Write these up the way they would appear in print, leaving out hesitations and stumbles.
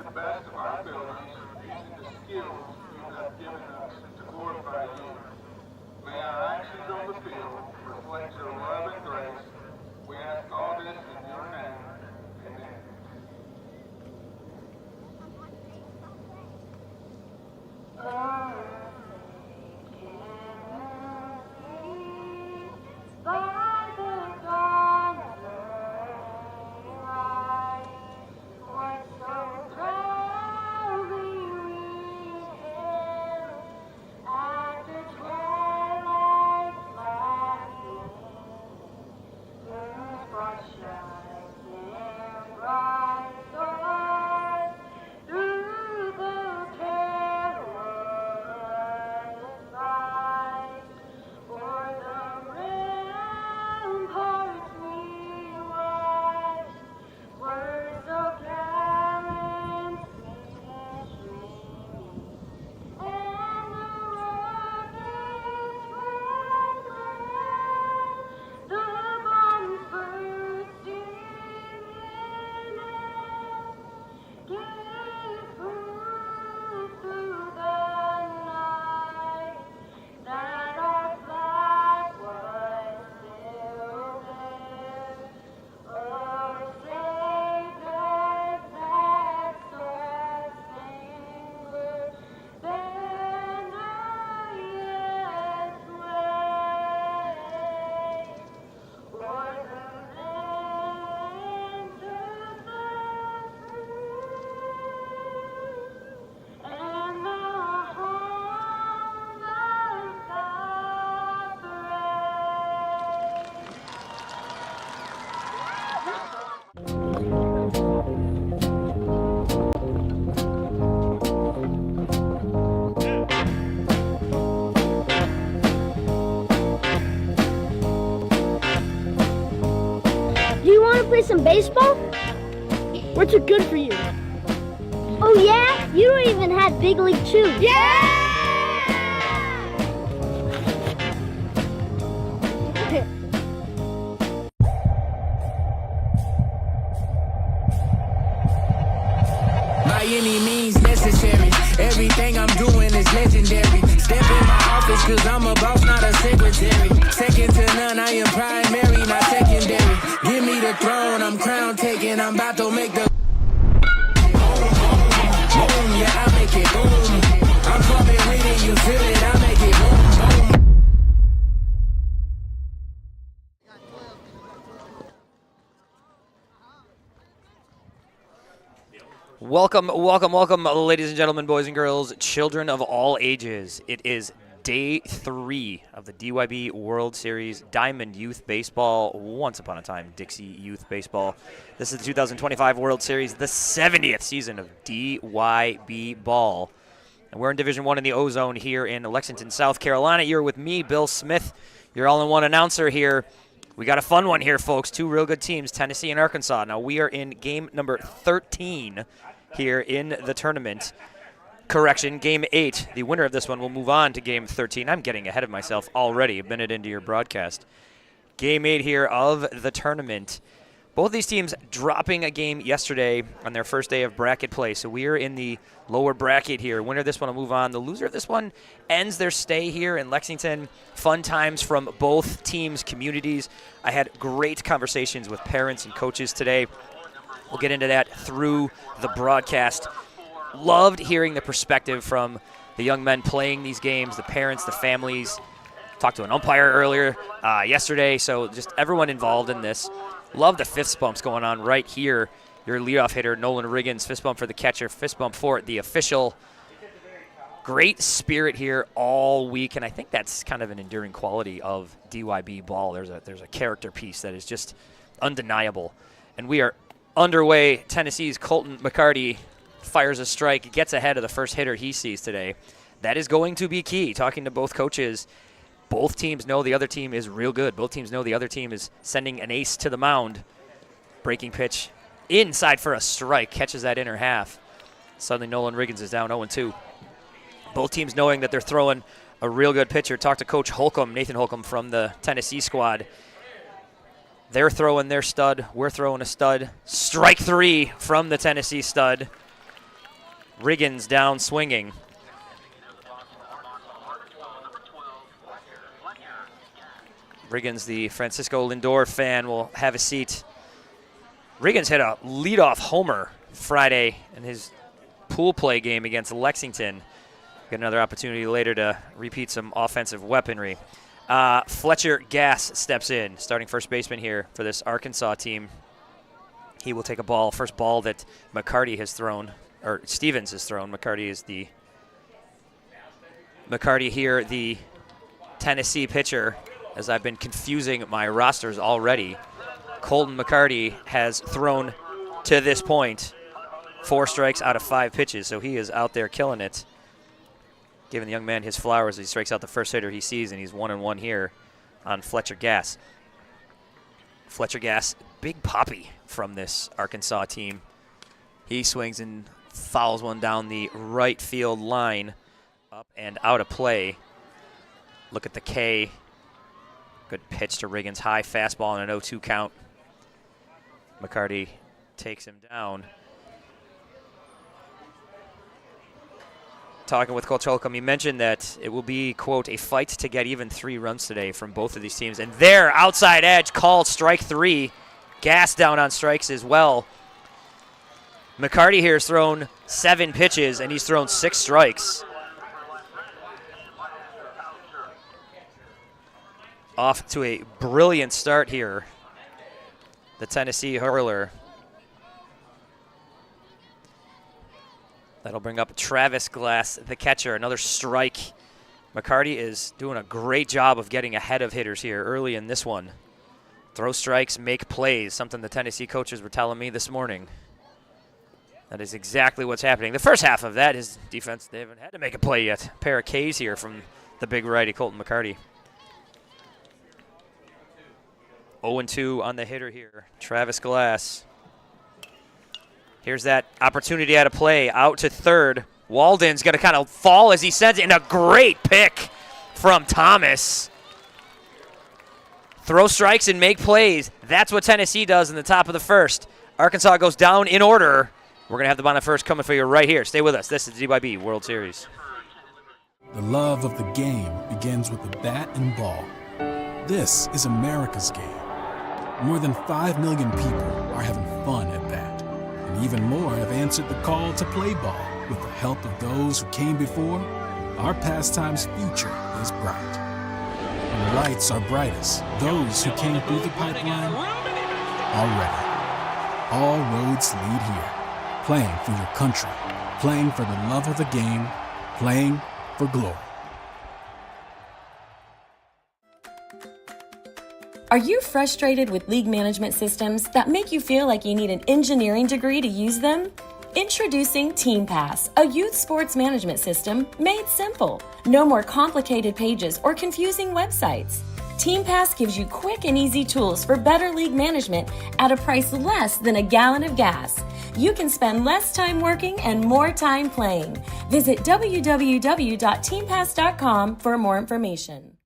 the best of our abilities using the skills you have given us to glorify you. May our actions on the field reflect your love and grace. We ask all this in your name. Amen. Play some baseball? What's it good for you? Oh yeah? You don't even have big league shoes. Yeah! By any means necessary, everything I'm doing is legendary. Step in my office cause I'm a boss, not a secretary. Second to none, I am primary, not secondary. Give me the throne, I'm crown taking, I'm about to make the boom, yeah, I make it boom. I'm coming with it, you feel it, I make it boom, boom. Welcome, welcome, welcome, ladies and gentlemen, boys and girls, children of all ages. It is Day 3 of the DYB World Series Diamond Youth Baseball, once upon a time Dixie Youth Baseball. This is the 2025 World Series, the 70th season of DYB Ball. And we're in Division 1 in the O-Zone here in Lexington, South Carolina. You're with me, Bill Smith, your all-in-one announcer here. We got a fun one here, folks. Two real good teams, Tennessee and Arkansas. Now, we are in game number 13 here in the tournament. Correction, game 8. The winner of this one will move on to game 13. I'm getting ahead of myself already, a minute into your broadcast. Game 8 here of the tournament. Both these teams dropping a game yesterday on their first day of bracket play. So we are in the lower bracket here. Winner of this one will move on. The loser of this one ends their stay here in Lexington. Fun times from both teams' communities. I had great conversations with parents and coaches today. We'll get into that through the broadcast. Loved hearing the perspective from the young men playing these games, the parents, the families. Talked to an umpire earlier yesterday, so just everyone involved in this. Love the fist bumps going on right here. Your leadoff hitter, Nolan Riggins, fist bump for the catcher, fist bump for the official. Great spirit here all week, and I think that's kind of an enduring quality of DYB ball. There's a character piece that is just undeniable. And we are underway. Tennessee's Colton McCarty fires a strike, gets ahead of the first hitter he sees today. That is going to be key. Talking to both coaches, both teams know the other team is real good. Both teams know the other team is sending an ace to the mound. Breaking pitch inside for a strike, catches that inner half. Suddenly Nolan Riggins is down 0-2. Both teams knowing that they're throwing a real good pitcher. Talk to Coach Holcomb, Nathan Holcomb from the Tennessee squad. They're throwing their stud. We're throwing a stud. Strike 3 from the Tennessee stud. Riggins down swinging. Riggins, the Francisco Lindor fan, will have a seat. Riggins hit a leadoff homer Friday in his pool play game against Lexington. Get another opportunity later to repeat some offensive weaponry. Fletcher Gass steps in, starting first baseman here for this Arkansas team. He will take a ball, first ball that McCarty has thrown, or Stevens has thrown. McCarty here, the Tennessee pitcher, as I've been confusing my rosters already. Colton McCarty has thrown to this point 4 strikes out of 5 pitches, so he is out there killing it, giving the young man his flowers. He strikes out the first hitter he sees, and he's 1-1 here on Fletcher Gass. Fletcher Gass, big poppy from this Arkansas team. He swings and fouls one down the right field line, up and out of play. Look at the K. Good pitch to Riggins, high fastball and an 0-2 count. McCarty takes him down. Talking with Coach Holcomb, he mentioned that it will be, quote, a fight to get even 3 runs today from both of these teams. And there, outside edge, called strike 3. Gass down on strikes as well. McCarty here has thrown 7 pitches, and he's thrown 6 strikes. Off to a brilliant start here, the Tennessee hurler. That'll bring up Travis Glass, the catcher, another strike. McCarty is doing a great job of getting ahead of hitters here early in this one. Throw strikes, make plays, something the Tennessee coaches were telling me this morning. That is exactly what's happening. The first half of that, his defense, they haven't had to make a play yet. A pair of Ks here from the big righty, Colton McCarty. 0-2 on the hitter here, Travis Glass. Here's that opportunity out of play, out to third. Walden's going to kind of fall as he sends it, and a great pick from Thomas. Throw strikes and make plays. That's what Tennessee does in the top of the first. Arkansas goes down in order. We're going to have the bottom of first coming for you right here. Stay with us. This is the DYB World Series. The love of the game begins with the bat and ball. This is America's game. More than 5 million people are having fun at bat. And even more have answered the call to play ball. With the help of those who came before, our pastime's future is bright. When the lights are brightest, those who came through the pipeline are ready. All roads lead here. Playing for your country, playing for the love of the game, playing for glory. Are you frustrated with league management systems that make you feel like you need an engineering degree to use them? Introducing TeamPass, a youth sports management system made simple. No more complicated pages or confusing websites. TeamPass gives you quick and easy tools for better league management at a price less than a gallon of gas. You can spend less time working and more time playing. Visit www.teampass.com for more information.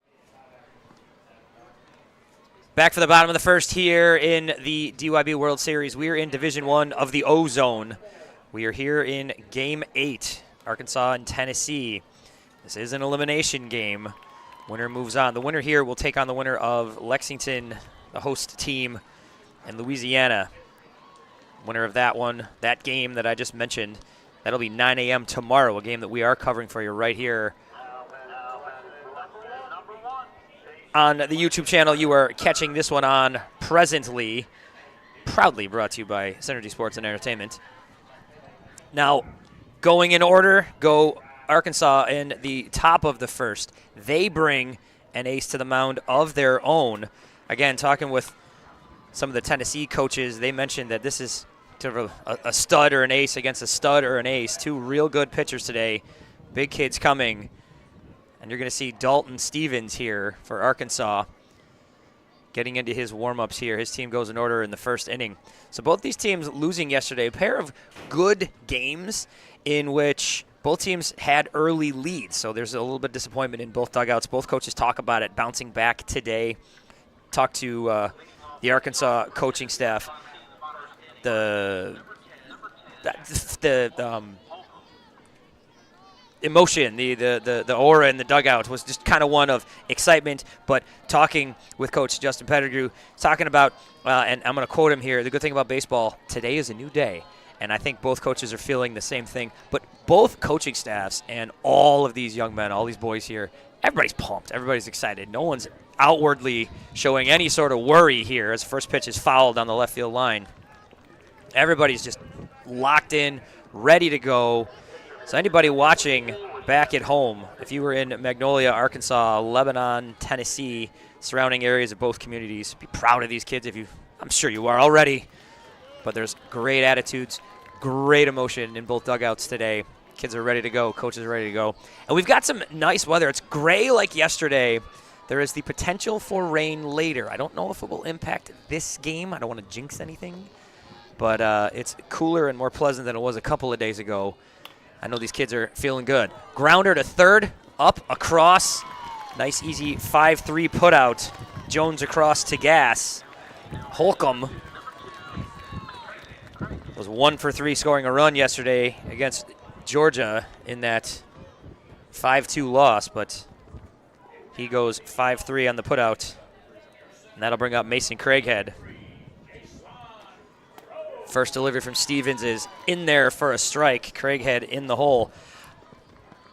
Back for the bottom of the first here in the DYB World Series. We are in Division I of the O-Zone. We are here in Game 8, Arkansas and Tennessee. This is an elimination game. Winner moves on. The winner here will take on the winner of Lexington, the host team, and Louisiana. Winner of that one, that game that I just mentioned, that'll be 9 a.m. tomorrow, a game that we are covering for you right here on the YouTube channel. You are catching this one on presently. Proudly brought to you by Synergy Sports and Entertainment. Now, going in order, go Arkansas in the top of the first. They bring an ace to the mound of their own. Again, talking with some of the Tennessee coaches, they mentioned that this is sort of a stud or an ace against a stud or an ace. 2 real good pitchers today. Big kids coming. And you're going to see Dalton Stevens here for Arkansas getting into his warm-ups here. His team goes in order in the first inning. So both these teams losing yesterday. A pair of good games in which both teams had early leads. So there's a little bit of disappointment in both dugouts. Both coaches talk about it, bouncing back today. Talk to the Arkansas coaching staff. The emotion, the aura in the dugout was just kind of one of excitement. But talking with Coach Justin Pettigrew, talking about, and I'm going to quote him here, the good thing about baseball, today is a new day. And I think both coaches are feeling the same thing. But both coaching staffs and all of these young men, all these boys here, everybody's pumped. Everybody's excited. No one's outwardly showing any sort of worry here as the first pitch is fouled on the left field line. Everybody's just locked in, ready to go. So anybody watching back at home, if you were in Magnolia, Arkansas, Lebanon, Tennessee, surrounding areas of both communities, be proud of these kids. I'm sure you are already. But there's great attitudes, great emotion in both dugouts today. Kids are ready to go. Coaches are ready to go. And we've got some nice weather. It's gray like yesterday. There is the potential for rain later. I don't know if it will impact this game. I don't want to jinx anything. But it's cooler and more pleasant than it was a couple of days ago. I know these kids are feeling good. Grounder to third, up, across. Nice, easy 5-3 putout. Jones across to Gass. Holcomb was 1 for 3 scoring a run yesterday against Georgia in that 5-2 loss, but he goes 5-3 on the putout, and that'll bring up Mason Craighead. First delivery from Stevens is in there for a strike. Craighead in the hole.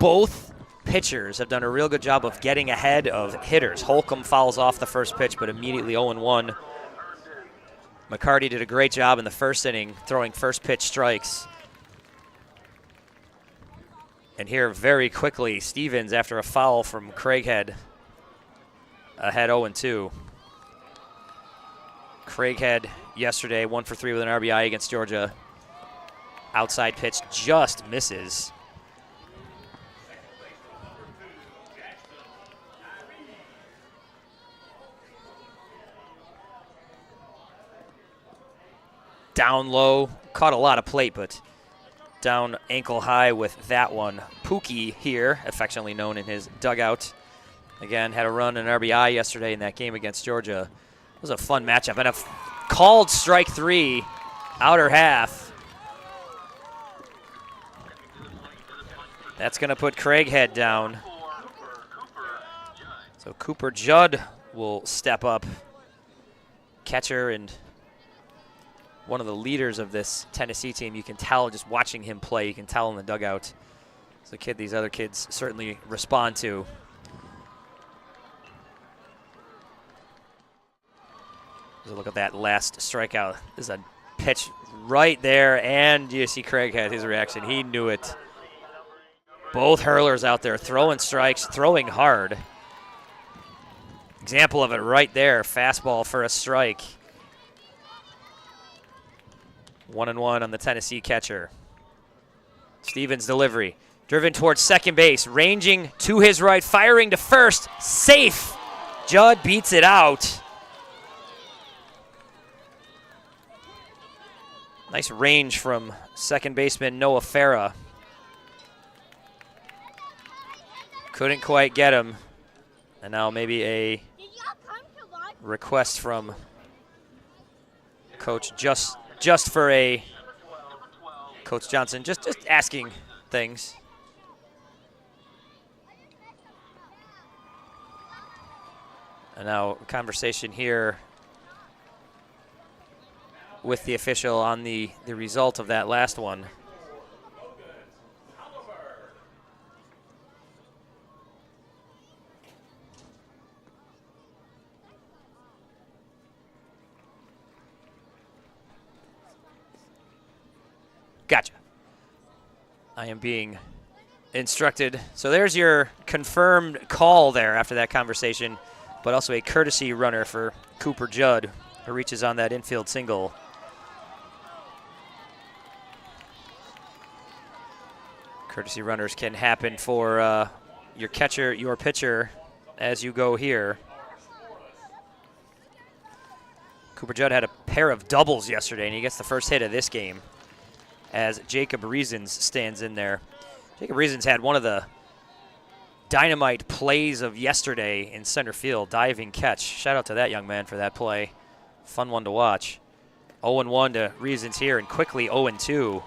Both pitchers have done a real good job of getting ahead of hitters. Holcomb fouls off the first pitch, but immediately 0-1. McCarty did a great job in the first inning, throwing first pitch strikes. And here very quickly, Stevens, after a foul from Craighead, ahead 0-2. Craighead yesterday 1 for 3 with an RBI against Georgia. Outside pitch just misses. Down low, caught a lot of plate, but down ankle high with that one. Pookie here, affectionately known in his dugout. Again, had a run and RBI yesterday in that game against Georgia. It was a fun matchup. And a called strike 3, outer half. That's going to put Craighead down. So Cooper Judd will step up. Catcher and one of the leaders of this Tennessee team. You can tell just watching him play. You can tell in the dugout. It's a kid these other kids certainly respond to. Just look at that last strikeout. This is a pitch right there, and you see Craighead, his reaction. He knew it. Both hurlers out there throwing strikes, throwing hard. Example of it right there. Fastball for a strike. 1-1 on the Tennessee catcher. Stevens' delivery. Driven towards second base. Ranging to his right. Firing to first. Safe. Judd beats it out. Nice range from second baseman Noah Farah. Couldn't quite get him. And now maybe a request from Coach just for a Coach Johnson, just asking things. And now a conversation here with the official on the result of that last one. Gotcha. I am being instructed. So there's your confirmed call there after that conversation, but also a courtesy runner for Cooper Judd, who reaches on that infield single. Courtesy runners can happen for your catcher, your pitcher, as you go here. Cooper Judd had a pair of doubles yesterday, and he gets the first hit of this game as Jacob Reasons stands in there. Jacob Reasons had one of the dynamite plays of yesterday in center field, diving catch. Shout out to that young man for that play. Fun one to watch. 0-1 to Reasons here, and quickly 0-2.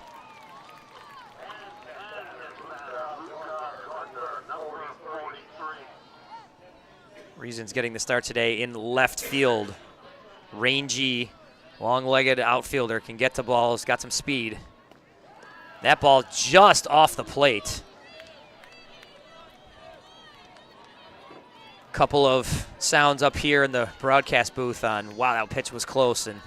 Reason's getting the start today in left field. Rangy, long-legged outfielder, can get to balls, got some speed. That ball just off the plate. Couple of sounds up here in the broadcast booth on, wow, that pitch was close, and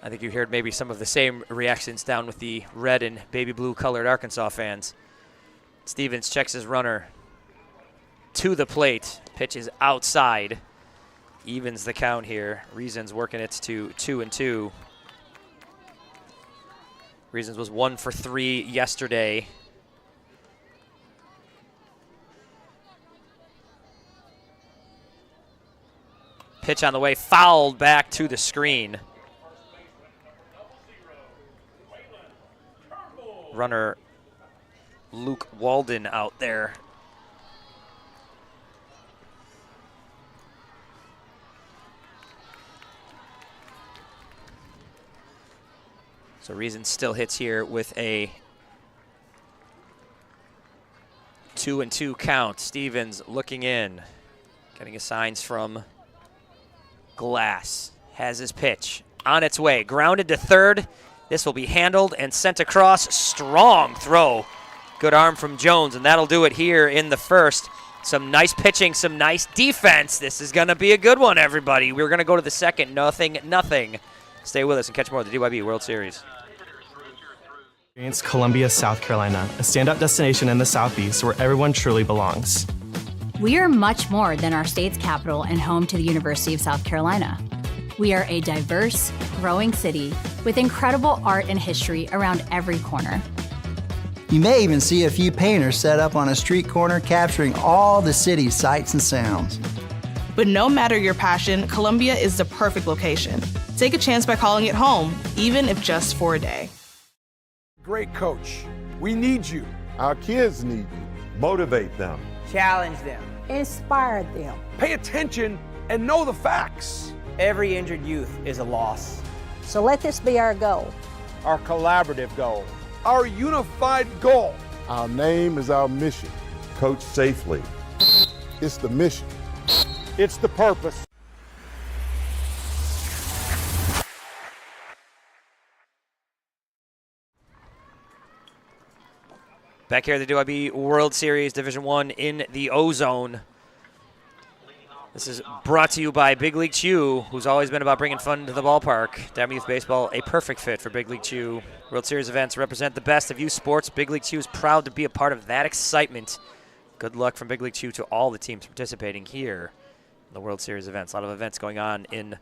I think you heard maybe some of the same reactions down with the red and baby blue colored Arkansas fans. Stevens checks his runner to the plate. Pitch is outside. Evens the count here. Reason's working it to 2-2. Reasons was 1 for 3 yesterday. Pitch on the way, fouled back to the screen. Runner Luke Walden out there. So Reason still hits here with a 2-2 count. Stevens looking in, getting his signs from Glass. Has his pitch on its way, grounded to third. This will be handled and sent across. Strong throw. Good arm from Jones, and that'll do it here in the first. Some nice pitching, some nice defense. This is going to be a good one, everybody. We're going to go to the second. Nothing. Stay with us and catch more of the DYB World Series. Experience Columbia, South Carolina, a standout destination in the Southeast where everyone truly belongs. We are much more than our state's capital and home to the University of South Carolina. We are a diverse, growing city with incredible art and history around every corner. You may even see a few painters set up on a street corner capturing all the city's sights and sounds. But no matter your passion, Columbia is the perfect location. Take a chance by calling it home, even if just for a day. Great coach. We need you. Our kids need you. Motivate them. Challenge them. Inspire them. Pay attention and know the facts. Every injured youth is a loss. So let this be our goal. Our collaborative goal. Our unified goal. Our name is our mission. Coach safely. It's the mission. It's the purpose. Back here at the DYB World Series, Division I in the O-Zone. This is brought to you by Big League Chew, who's always been about bringing fun to the ballpark. Diamond Youth Baseball, a perfect fit for Big League Chew. World Series events represent the best of youth sports. Big League Chew is proud to be a part of that excitement. Good luck from Big League Chew to all the teams participating here in the World Series events. A lot of events going on in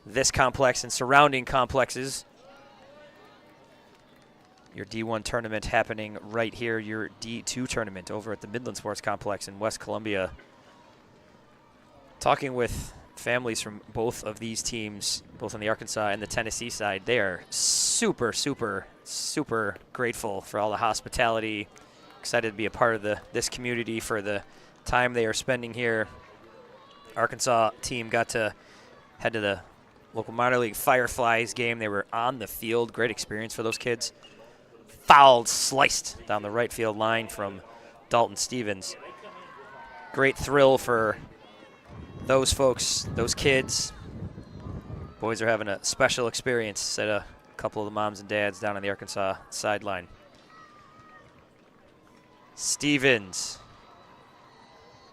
this complex and surrounding complexes. Your D1 tournament happening right here, your D2 tournament over at the Midland Sports Complex in West Columbia. Talking with families from both of these teams, both on the Arkansas and the Tennessee side, they are super grateful for all the hospitality, excited to be a part of this community for the time they are spending here. Arkansas team got to head to the local minor league Fireflies game. They were on the field, great experience for those kids. Fouled, sliced down the right field line from Dalton Stevens. Great thrill for those folks, those kids. Boys are having a special experience, said a couple of the moms and dads down on the Arkansas sideline. Stevens,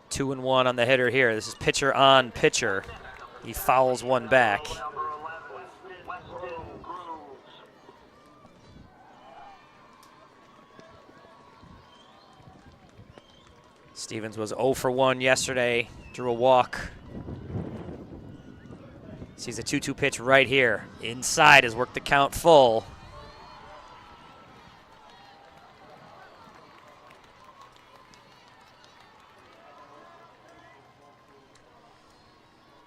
2-1 on the hitter here. This is pitcher on pitcher. He fouls one back. Stevens was 0 for 1 yesterday, drew a walk. Sees a 2-2 pitch right here. Inside has worked the count full.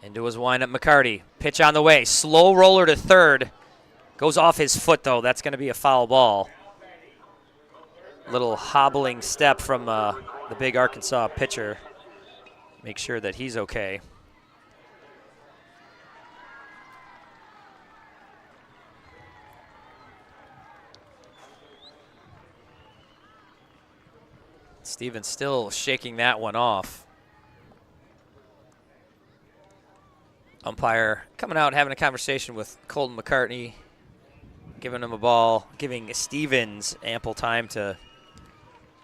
Into his windup, McCarty. Pitch on the way. Slow roller to third. Goes off his foot, though. That's going to be a foul ball. Little hobbling step from the big Arkansas pitcher. Make sure that he's okay. Stevens still shaking that one off. Umpire coming out, having a conversation with Colton McCartney, giving him a ball, giving Stevens ample time to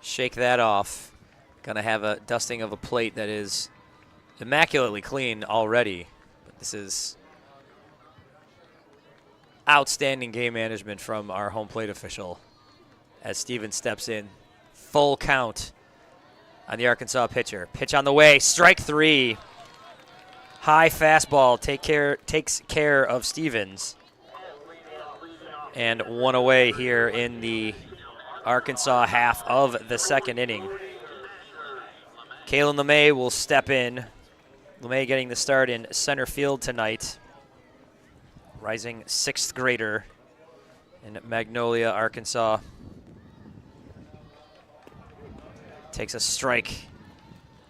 shake that off. Going to have a dusting of a plate that is immaculately clean already. But this is outstanding game management from our home plate official as Stevens steps in. Full count on the Arkansas pitcher. Pitch on the way, strike 3. High fastball takes care of Stevens. And 1 away here in the Arkansas half of the second inning. Kalen LeMay will step in. LeMay getting the start in center field tonight. Rising 6th grader in Magnolia, Arkansas. Takes a strike.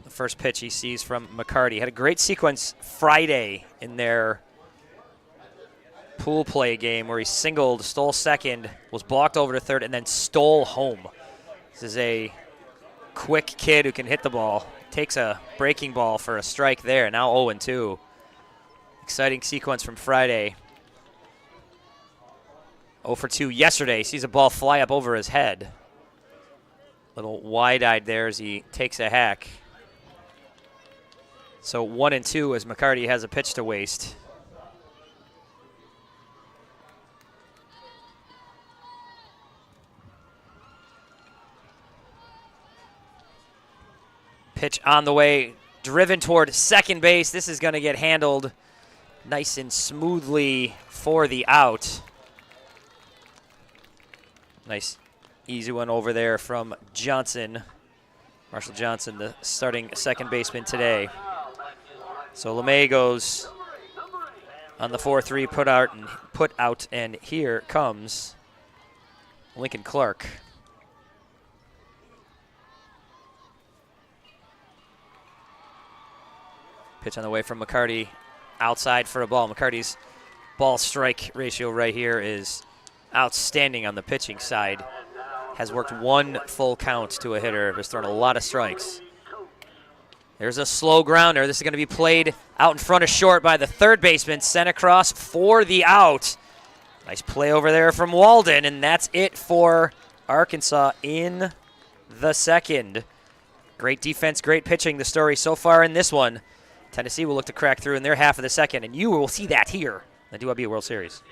The first pitch he sees from McCarty. Had a great sequence Friday in their pool play game where he singled, stole second, was blocked over to third, and then stole home. This is a quick kid who can hit the ball. Takes a breaking ball for a strike there. Now 0-2. Exciting sequence from Friday. 0 for 2 yesterday. Sees a ball fly up over his head. Little wide-eyed there as he takes a hack. So 1-2 as McCarty has a pitch to waste. Pitch on the way, driven toward second base. This is going to get handled nice and smoothly for the out. Nice, easy one over there from Johnson. Marshall Johnson, the starting second baseman today. So LeMay goes on the 4-3 put out, and here comes Lincoln Clark. Pitch on the way from McCarty, outside for a ball. McCarty's ball-strike ratio right here is outstanding on the pitching side. Has worked 1 full count to a hitter, has thrown a lot of strikes. There's a slow grounder. This is going to be played out in front of short by the third baseman, sent across for the out. Nice play over there from Walden, and that's it for Arkansas in the second. Great defense, great pitching, the story so far in this one. Tennessee will look to crack through in their half of the second, and you will see that here in the DYB World Series.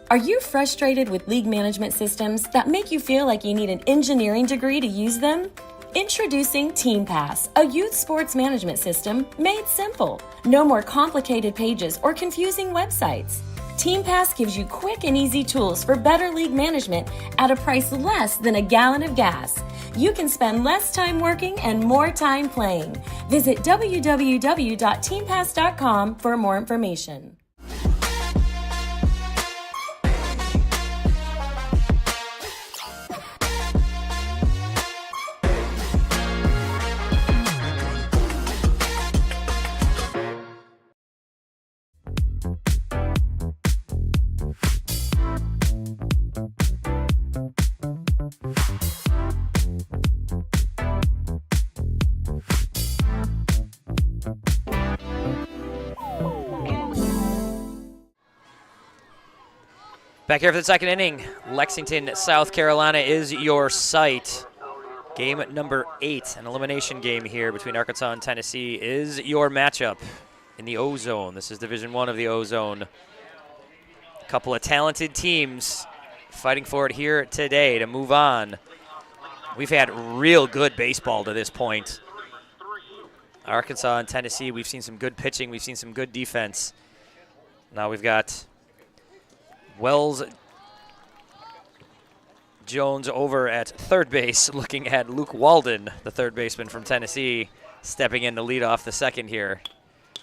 Are you frustrated with league management systems that make you feel like you need an engineering degree to use them? Introducing TeamPass, a youth sports management system made simple. No more complicated pages or confusing websites. TeamPass gives you quick and easy tools for better league management at a price less than a gallon of gas. You can spend less time working and more time playing. Visit www.teampass.com for more information. Back here for the second inning, Lexington, South Carolina is your site. Game number 8, an elimination game here between Arkansas and Tennessee is your matchup in the O-Zone. This is Division I of the O-Zone. A couple of talented teams fighting for it here today to move on. We've had real good baseball to this point. Arkansas and Tennessee, we've seen some good pitching, we've seen some good defense. Now we've got Wells Jones over at third base, looking at Luke Walden, the third baseman from Tennessee, stepping in to lead off the second here.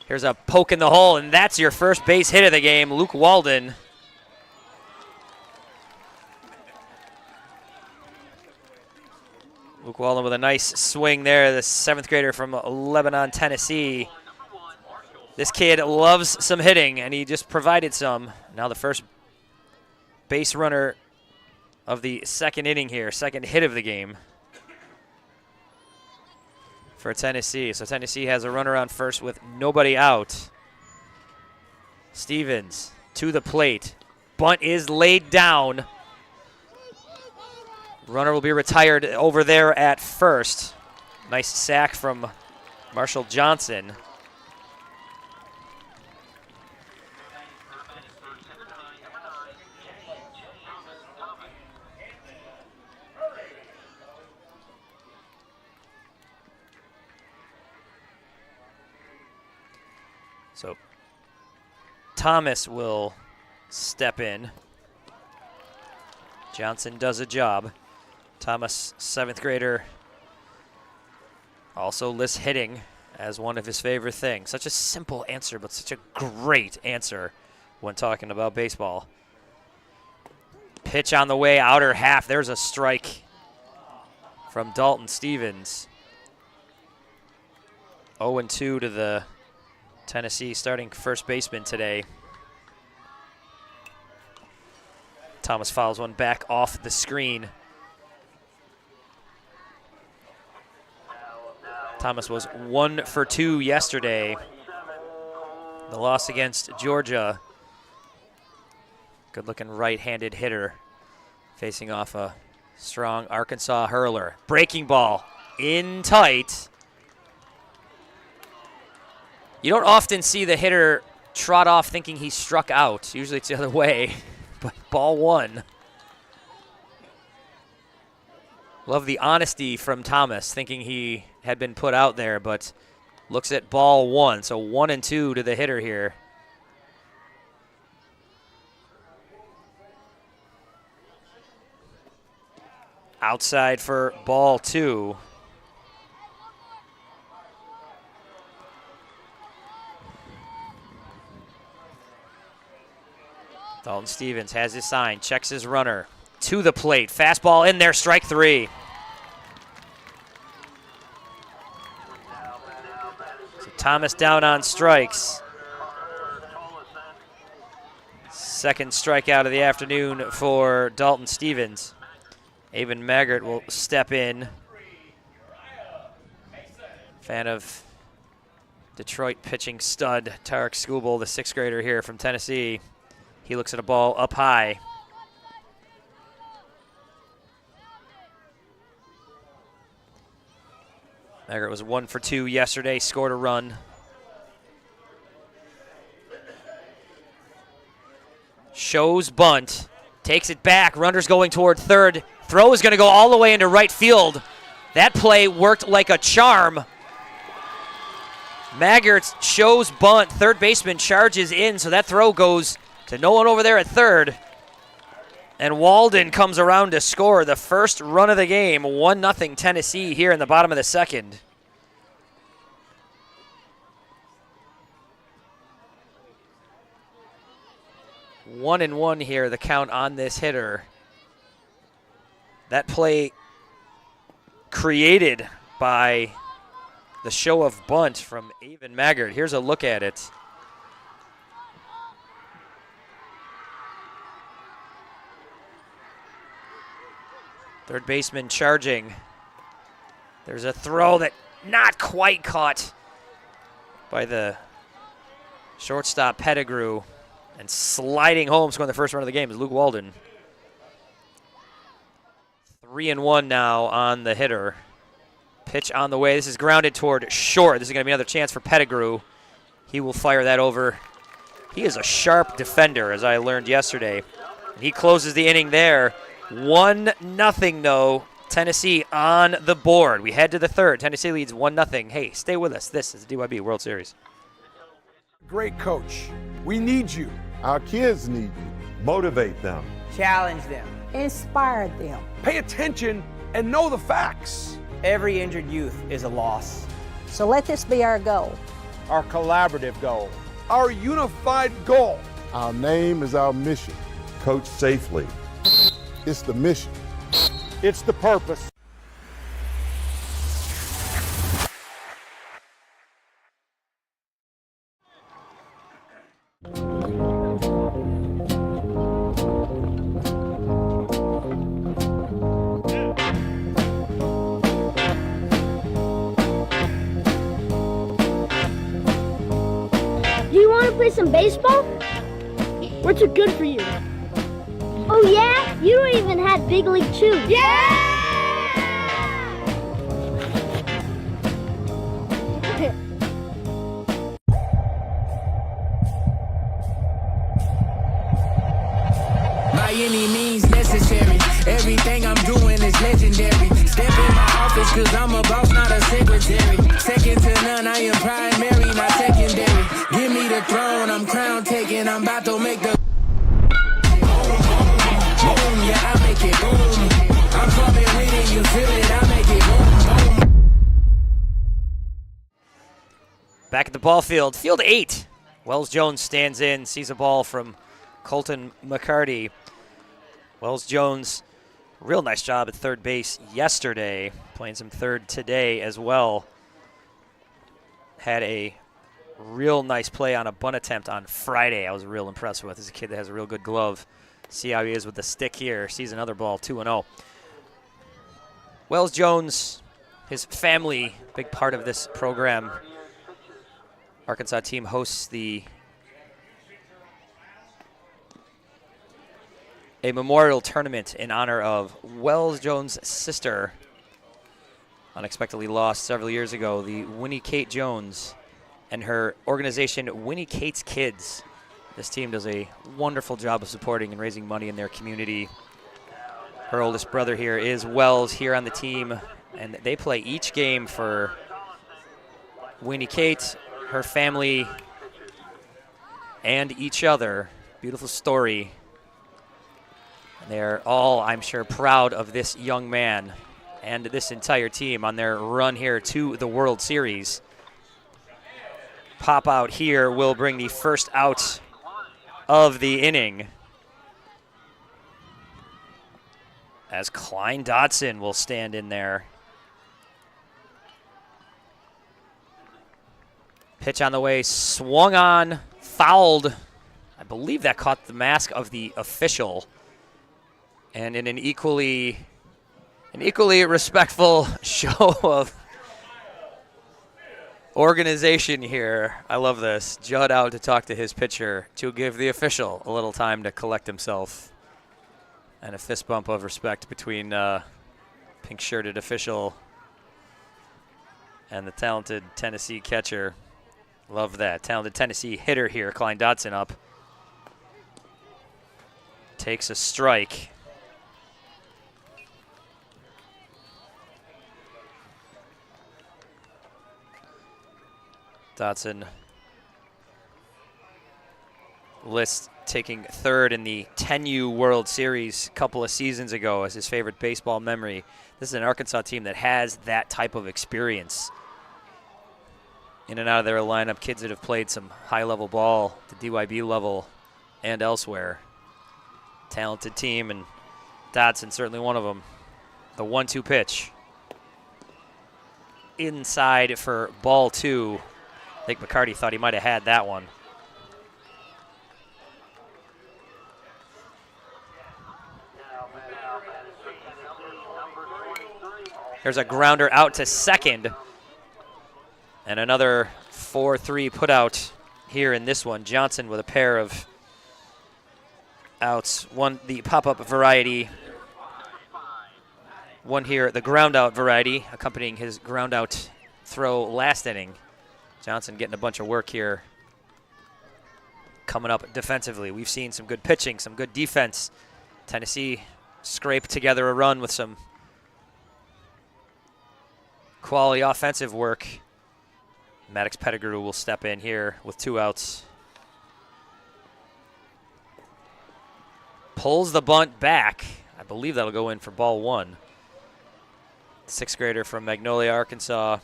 Here's a poke in the hole, and that's your first base hit of the game, Luke Walden. Luke Walden with a nice swing there, the 7th grader from Lebanon, Tennessee. This kid loves some hitting, and he just provided some. Now the first base runner of the second inning here, second hit of the game for Tennessee. So Tennessee has a runner on first with nobody out. Stevens to the plate. Bunt is laid down. Runner will be retired over there at first. Nice sack from Marshall Johnson. So Thomas will step in. Johnson does a job. Thomas, 7th grader, also lists hitting as one of his favorite things. Such a simple answer, but such a great answer when talking about baseball. Pitch on the way, outer half. There's a strike from Dalton Stevens. 0-2 to the Tennessee starting first baseman today. Thomas fouls one back off the screen. Thomas was 1 for 2 yesterday. The loss against Georgia. Good-looking right-handed hitter facing off a strong Arkansas hurler. Breaking ball in tight. You don't often see the hitter trot off thinking he struck out. Usually it's the other way, but ball one. Love the honesty from Thomas, thinking he had been put out there, but looks at ball one. So 1-2 to the hitter here. Outside for ball two. Dalton Stevens has his sign, checks his runner. To the plate, fastball in there, strike three. So Thomas down on strikes. Second strikeout of the afternoon for Dalton Stevens. Avon Maggart will step in. Fan of Detroit pitching stud Tarek Skubal, the 6th grader here from Tennessee. He looks at a ball up high. Maggart was 1 for 2 yesterday, scored a run. Shows bunt, takes it back, runner's going toward third. Throw is going to go all the way into right field. That play worked like a charm. Maggart shows bunt, third baseman charges in, so that throw goes to no one over there at third. And Walden comes around to score the first run of the game. 1-0 Tennessee here in the bottom of the second. One and one here, the count on this hitter. That play created by the show of bunt from Avon Maggart. Here's a look at it. Third baseman charging. There's a throw that not quite caught by the shortstop Pettigrew. And sliding home, scoring the first run of the game is Luke Walden. 3-1 now on the hitter. Pitch on the way. This is grounded toward short. This is going to be another chance for Pettigrew. He will fire that over. He is a sharp defender, as I learned yesterday. And he closes the inning there. 1-0 though. Tennessee on the board. We head to the third. Tennessee leads 1-0. Hey, stay with us. This is the DYB World Series. Great coach. We need you. Our kids need you. Motivate them. Challenge them. Inspire them. Pay attention and know the facts. Every injured youth is a loss. So let this be our goal. Our collaborative goal. Our unified goal. Our name is our mission. Coach safely. It's the mission. It's the purpose. some baseball? What's it good for you? Oh yeah? You don't even have big league chew. Yeah! By any means necessary, everything I'm doing is legendary. Step in my office cause I'm a boss, not a secretary. Second to none, I am primary, not secondary. Give me the throne, I'm crown taking, I'm about to make the boom, yeah, I make it boom. I'm coming with it, you feel it, I make it boom, boom. Back at the ball field, field 8. Wells Jones stands in, sees a ball from Colton McCarty. Wells Jones, real nice job at third base yesterday, playing some third today as well. Had a real nice play on a bunt attempt on Friday I was real impressed with. This is a kid that has a real good glove. See how he is with the stick here. Sees another ball, 2-0. Wells Jones, his family, big part of this program. Arkansas team hosts a memorial tournament in honor of Wells Jones' sister, unexpectedly lost several years ago, the Winnie Kate Jones, and her organization, Winnie Kate's Kids. This team does a wonderful job of supporting and raising money in their community. Her oldest brother here is Wells here on the team, and they play each game for Winnie Kate, her family, and each other. Beautiful story. They're all, I'm sure, proud of this young man and this entire team on their run here to the World Series. Pop out here will bring the first out of the inning, as Klein Dotson will stand in there. Pitch on the way, swung on, fouled. I believe that caught the mask of the official. And in an equally respectful show of organization here, I love this. Judd out to talk to his pitcher to give the official a little time to collect himself. And a fist bump of respect between pink-shirted official and the talented Tennessee catcher. Love that. Talented Tennessee hitter here, Klein Dotson up. Takes a strike. Dotson lists taking third in the 10U World Series a couple of seasons ago as his favorite baseball memory. This is an Arkansas team that has that type of experience. In and out of their lineup, kids that have played some high-level ball, the DYB level, and elsewhere. Talented team, and Dotson certainly one of them. The 1-2 pitch. Inside for ball 2. I think McCarty thought he might have had that one. There's a grounder out to second. And another 4-3 put out here in this one. Johnson with a pair of outs. One, the pop-up variety. One here, the ground-out variety, accompanying his ground-out throw last inning. Johnson getting a bunch of work here coming up defensively. We've seen some good pitching, some good defense. Tennessee scraped together a run with some quality offensive work. Maddox Pettigrew will step in here with 2 outs. Pulls the bunt back. I believe that'll go in for ball 1. 6th grader from Magnolia, Arkansas.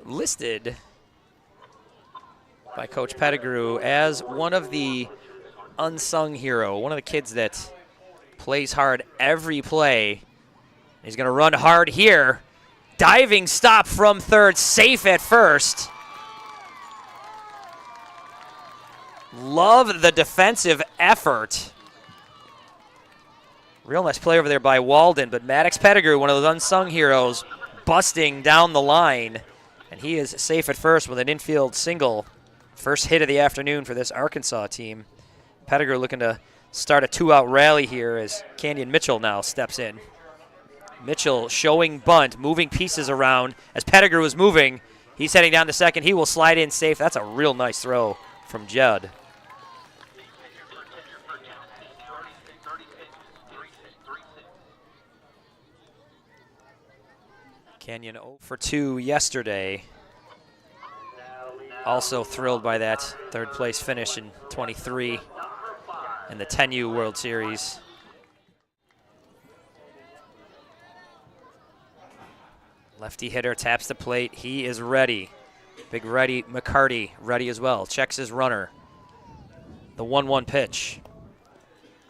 Listed by Coach Pettigrew as one of the unsung hero, one of the kids that plays hard every play. He's going to run hard here. Diving stop from third, safe at first. Love the defensive effort. Real nice play over there by Walden, but Maddox Pettigrew, one of those unsung heroes, busting down the line. And he is safe at first with an infield single First hit of the afternoon for this Arkansas team. Pettigrew looking to start a 2-out rally here as Canyon Mitchell now steps in. Mitchell showing bunt, moving pieces around. As Pettigrew is moving, he's heading down to second. He will slide in safe. That's a real nice throw from Judd. Canyon 0 for 2 yesterday. Also thrilled by that third place finish in 23 in the 10U World Series. Lefty hitter taps the plate. He is ready. Big ready McCarty ready as well. Checks his runner. The 1-1 pitch.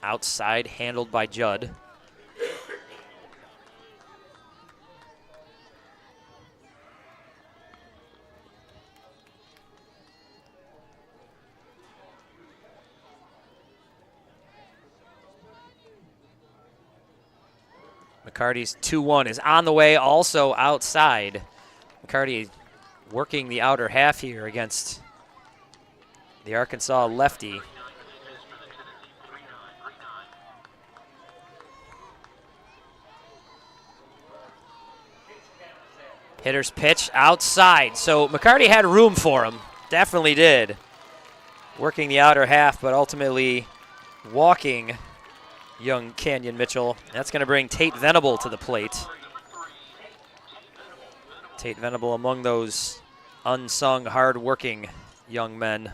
Outside handled by Judd. McCarty's 2-1 is on the way, also outside. McCarty working the outer half here against the Arkansas lefty. Hitter's pitch outside. So McCarty had room for him. Definitely did. Working the outer half, but ultimately walking young Canyon Mitchell. That's going to bring Tate Venable to the plate. Tate Venable among those unsung, hard-working young men.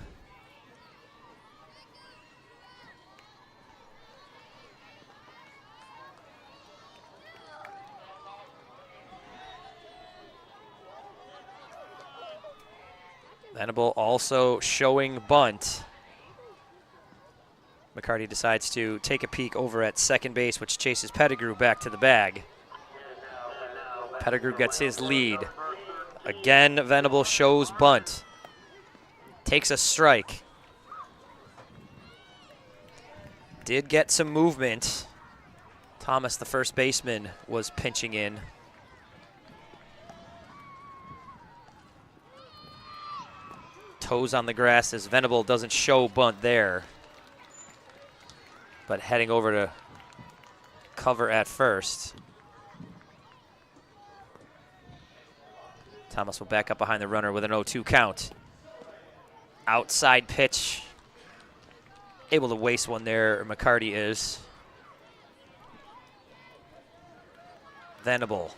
Venable also showing bunt. McCarty decides to take a peek over at second base, which chases Pettigrew back to the bag. Pettigrew gets his lead. Again, Venable shows bunt. Takes a strike. Did get some movement. Thomas, the first baseman, was pinching in. Toes on the grass as Venable doesn't show bunt there. But heading over to cover at first. Thomas will back up behind the runner with an 0-2 count. Outside pitch. Able to waste one there, McCarty is. Venable.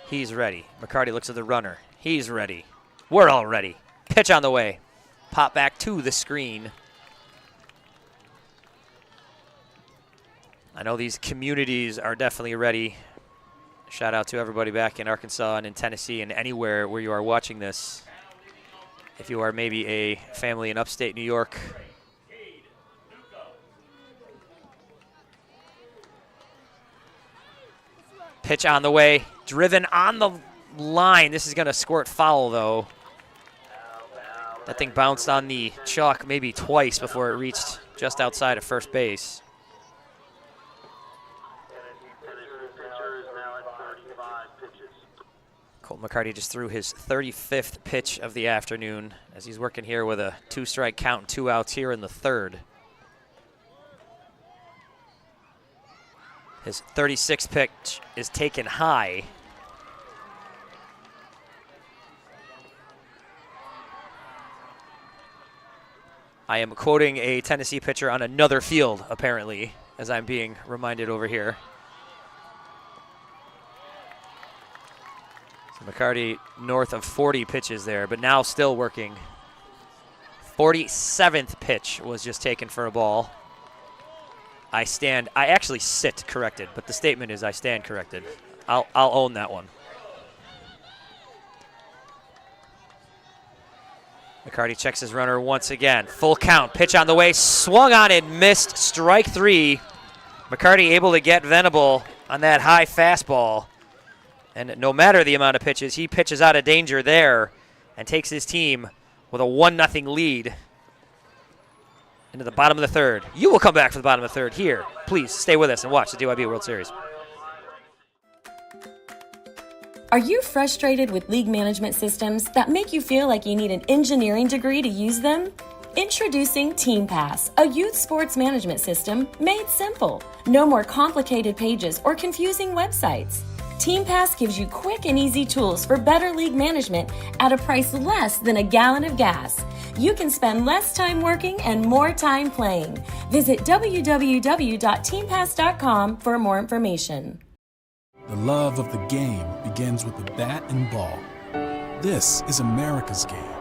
He's ready. McCarty looks at the runner. He's ready. We're all ready. Pitch on the way. Pop back to the screen. I know these communities are definitely ready. Shout out to everybody back in Arkansas and in Tennessee and anywhere where you are watching this. If you are maybe a family in upstate New York. Pitch on the way, driven on the line. This is going to squirt foul, though. That thing bounced on the chalk maybe twice before it reached just outside of first base. Colt McCarty just threw his 35th pitch of the afternoon as he's working here with a 2-strike count and 2 outs here in the third. His 36th pitch is taken high. I am quoting a Tennessee pitcher on another field, apparently, as I'm being reminded over here. So McCarty north of 40 pitches there, but now still working. 47th pitch was just taken for a ball. I actually sit corrected, but the statement is I stand corrected. I'll own that one. McCarty checks his runner once again. Full count, pitch on the way, swung on and missed, strike 3. McCarty able to get Venable on that high fastball. And no matter the amount of pitches, he pitches out of danger there and takes his team with a 1-0 lead into the bottom of the third. You will come back for the bottom of the third here. Please stay with us and watch the DYB World Series. Are you frustrated with league management systems that make you feel like you need an engineering degree to use them? Introducing TeamPass, a youth sports management system made simple. No more complicated pages or confusing websites. TeamPass gives you quick and easy tools for better league management at a price less than a gallon of gas. You can spend less time working and more time playing. Visit www.teampass.com for more information. The love of the game begins with the bat and ball. This is America's game.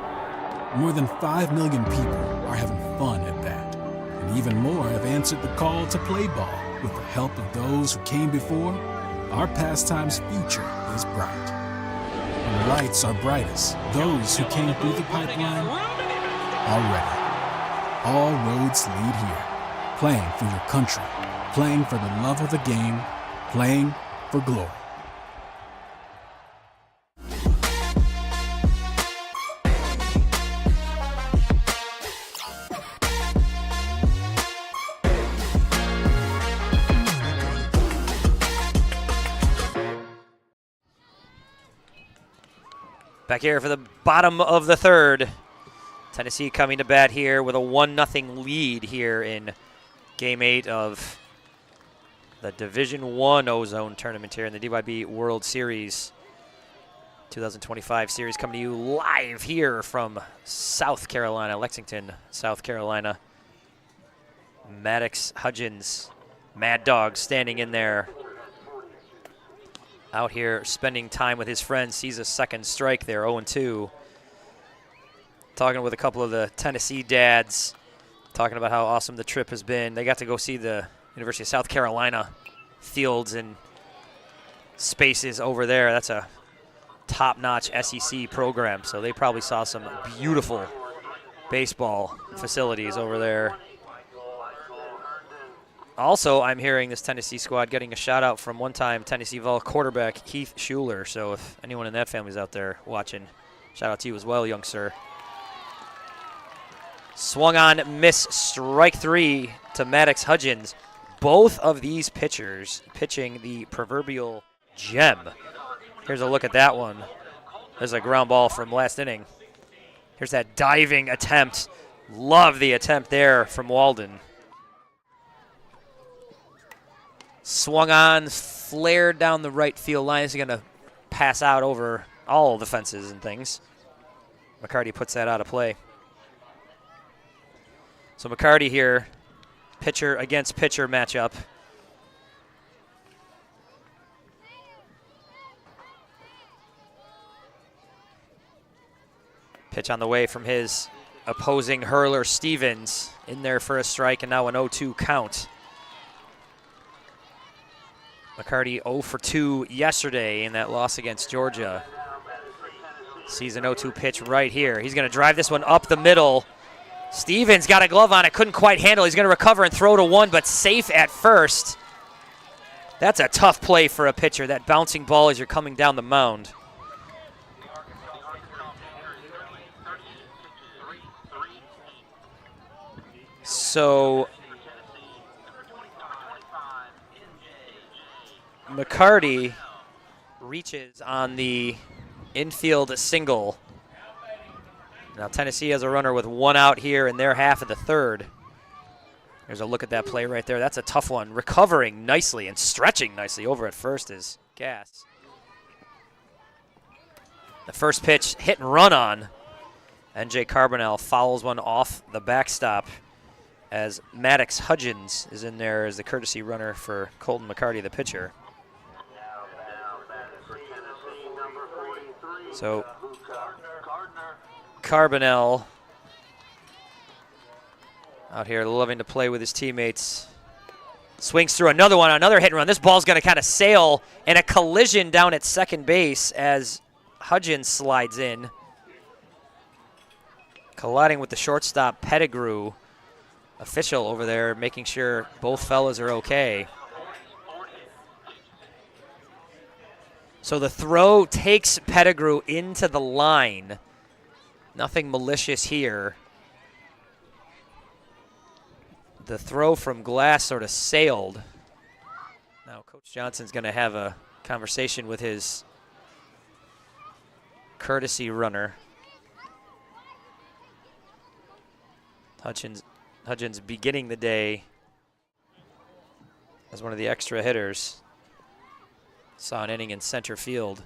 More than 5 million people are having fun at bat. And even more have answered the call to play ball. With the help of those who came before, our pastime's future is bright. When the lights are brightest, those who came through the pipeline are ready. All roads lead here. Playing for your country, playing for the love of the game, playing for glory. Back here for the bottom of the third. Tennessee coming to bat here with a 1-0 lead here in Game 8 of the Division I Ozone tournament here in the DYB World Series 2025 series, coming to you live here from South Carolina, Lexington, South Carolina. Maddox Hudgens, Mad Dog, standing in there. Out here spending time with his friends, sees a second strike there, 0-2. Talking with a couple of the Tennessee dads, talking about how awesome the trip has been. They got to go see the University of South Carolina fields and spaces over there. That's a top-notch SEC program, so they probably saw some beautiful baseball facilities over there. Also, I'm hearing this Tennessee squad getting a shout-out from one-time Tennessee Vol quarterback Keith Schuler, so if anyone in that family's out there watching, shout-out to you as well, young sir. Swung on, miss, strike 3 to Maddox Hudgens. Both of these pitchers pitching the proverbial gem. Here's a look at that one. There's a ground ball from last inning. Here's that diving attempt. Love the attempt there from Walden. Swung on, flared down the right field line. He's going to pass out over all the fences and things. McCarty puts that out of play. So McCarty here, pitcher against pitcher matchup. Pitch on the way from his opposing hurler, Stevens, in there for a strike, and now an 0-2 count. McCarty 0 for 2 yesterday in that loss against Georgia. Sees an 0-2 pitch right here. He's going to drive this one up the middle. Stevens got a glove on it, couldn't quite handle it. He's going to recover and throw to one, but safe at first. That's a tough play for a pitcher, that bouncing ball as you're coming down the mound. So McCarty reaches on the infield single. Now Tennessee has a runner with one out here in their half of the third. There's a look at that play right there. That's a tough one. Recovering nicely and stretching nicely over at first is Gass. The first pitch hit and run on. N.J. Carbonell fouls one off the backstop as Maddox Hudgens is in there as the courtesy runner for Colton McCarty, the pitcher. So Carbonell out here loving to play with his teammates. Swings through another one, another hit and run. This ball's going to kind of sail in a collision down at second base as Hudgens slides in. Colliding with the shortstop, Pettigrew, official over there, making sure both fellas are okay. So the throw takes Pettigrew into the line. Nothing malicious here. The throw from Glass sort of sailed. Now Coach Johnson's going to have a conversation with his courtesy runner. Hudgens beginning the day as one of the extra hitters. Saw an inning in center field.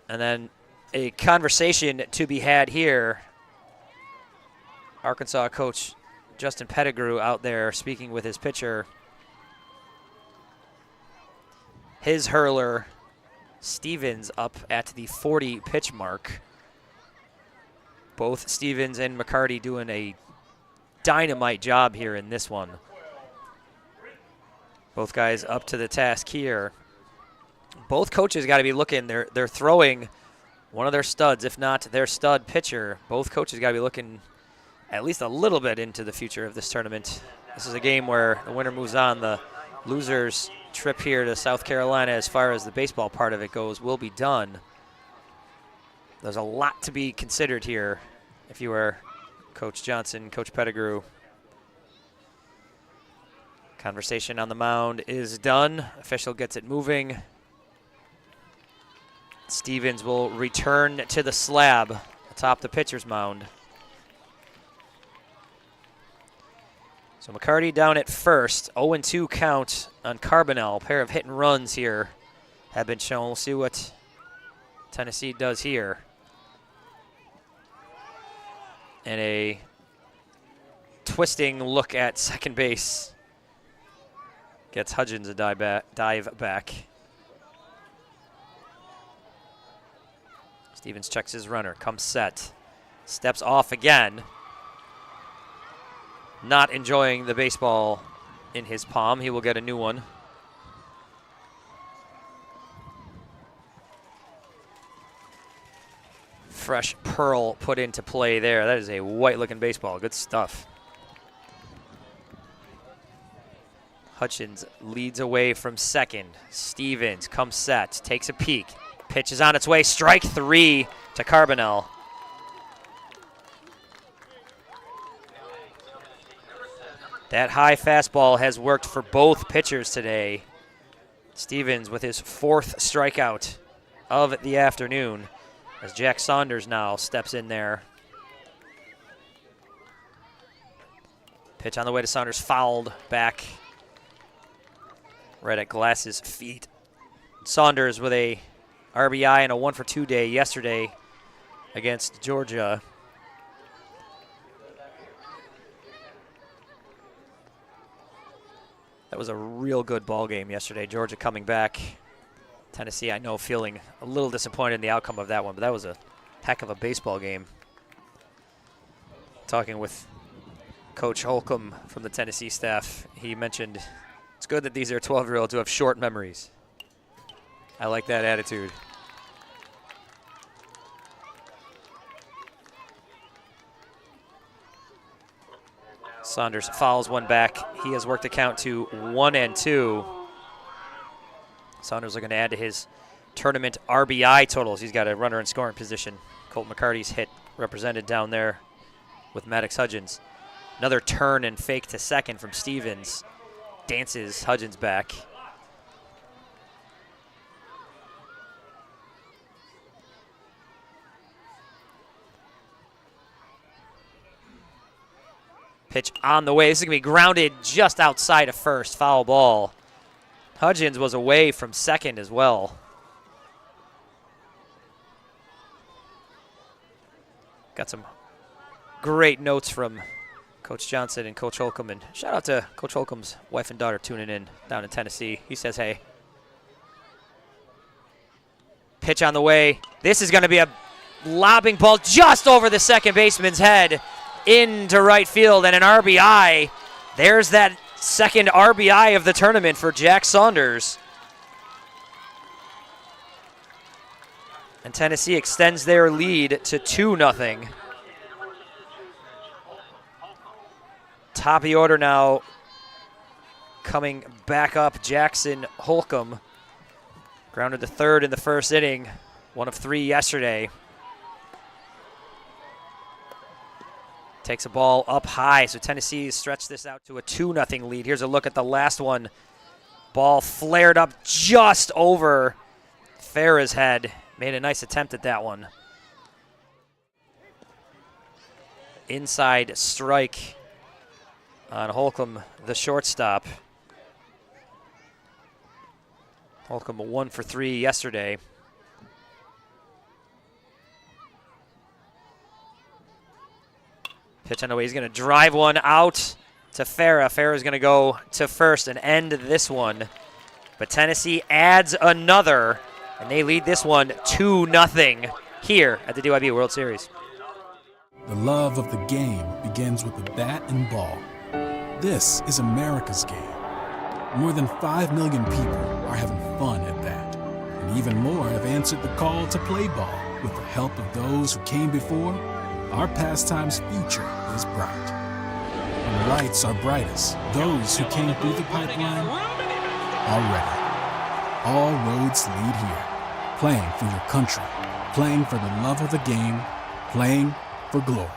And then a conversation to be had here. Arkansas coach Justin Pettigrew out there speaking with his pitcher. His hurler, Stevens, up at the 40 pitch mark. Both Stevens and McCarty doing a dynamite job here in this one. Both guys up to the task here. Both coaches got to be looking. They're throwing one of their studs, if not their stud pitcher. Both coaches got to be looking at least a little bit into the future of this tournament. This is a game where the winner moves on. The losers' trip here to South Carolina, as far as the baseball part of it goes, will be done. There's a lot to be considered here if you were Coach Johnson, Coach Pettigrew. Conversation on the mound is done. Official gets it moving. Stevens will return to the slab atop the pitcher's mound. So McCarty down at first. 0-2 count on Carbonell. Pair of hit and runs here have been shown. We'll see what Tennessee does here. And a twisting look at second base. Gets Hudgens a dive back. Stevens checks his runner, comes set. Steps off again. Not enjoying the baseball in his palm. He will get a new one. Fresh pearl put into play there. That is a white-looking baseball. Good stuff. Hutchins leads away from second. Stevens comes set, takes a peek. Pitch is on its way. Strike 3 to Carbonell. That high fastball has worked for both pitchers today. Stevens with his 4th strikeout of the afternoon, as Jack Saunders now steps in there. Pitch on the way to Saunders, fouled back right at Glass's feet. Saunders with a RBI and a 1-for-2 day yesterday against Georgia. That was a real good ball game yesterday. Georgia coming back. Tennessee, I know, feeling a little disappointed in the outcome of that one, but that was a heck of a baseball game. Talking with Coach Holcomb from the Tennessee staff, he mentioned it's good that these are 12-year-olds who have short memories. I like that attitude. Saunders fouls one back. He has worked the count to 1-2. Saunders looking to add to his tournament RBI totals. He's got a runner in scoring position. Colt McCarty's hit represented down there with Maddox Hudgens. Another turn and fake to second from Stevens. Dances Hudgens back. Pitch on the way. This is going to be grounded just outside of first. Foul ball. Hudgens was away from second as well. Got some great notes from Coach Johnson and Coach Holcomb. And shout out to Coach Holcomb's wife and daughter tuning in down in Tennessee. He says, hey. Pitch on the way. This is going to be a lobbing ball just over the second baseman's head into right field, and an RBI. There's that second RBI of the tournament for Jack Saunders. And Tennessee extends their lead to 2-0. Top of the order now, coming back up, Jackson Holcomb. Grounded to third in the first inning, 1 of 3 yesterday. Takes a ball up high, so Tennessee stretched this out to a 2-0 lead. Here's a look at the last one. Ball flared up just over Farah's head. Made a nice attempt at that one. Inside strike on Holcomb, the shortstop. Holcomb 1 for 3 yesterday. Pitch on the way. He's going to drive one out to Farah. Farah's going to go to first and end this one. But Tennessee adds another, and they lead this one 2-0 here at the DYB World Series. The love of the game begins with the bat and ball. This is America's game. More than 5 million people are having fun at that. And even more have answered the call to play ball. With the help of those who came before, our pastime's future is bright. When the lights are brightest, those who came through the pipeline are ready. All roads lead here. Playing for your country, playing for the love of the game, playing for glory.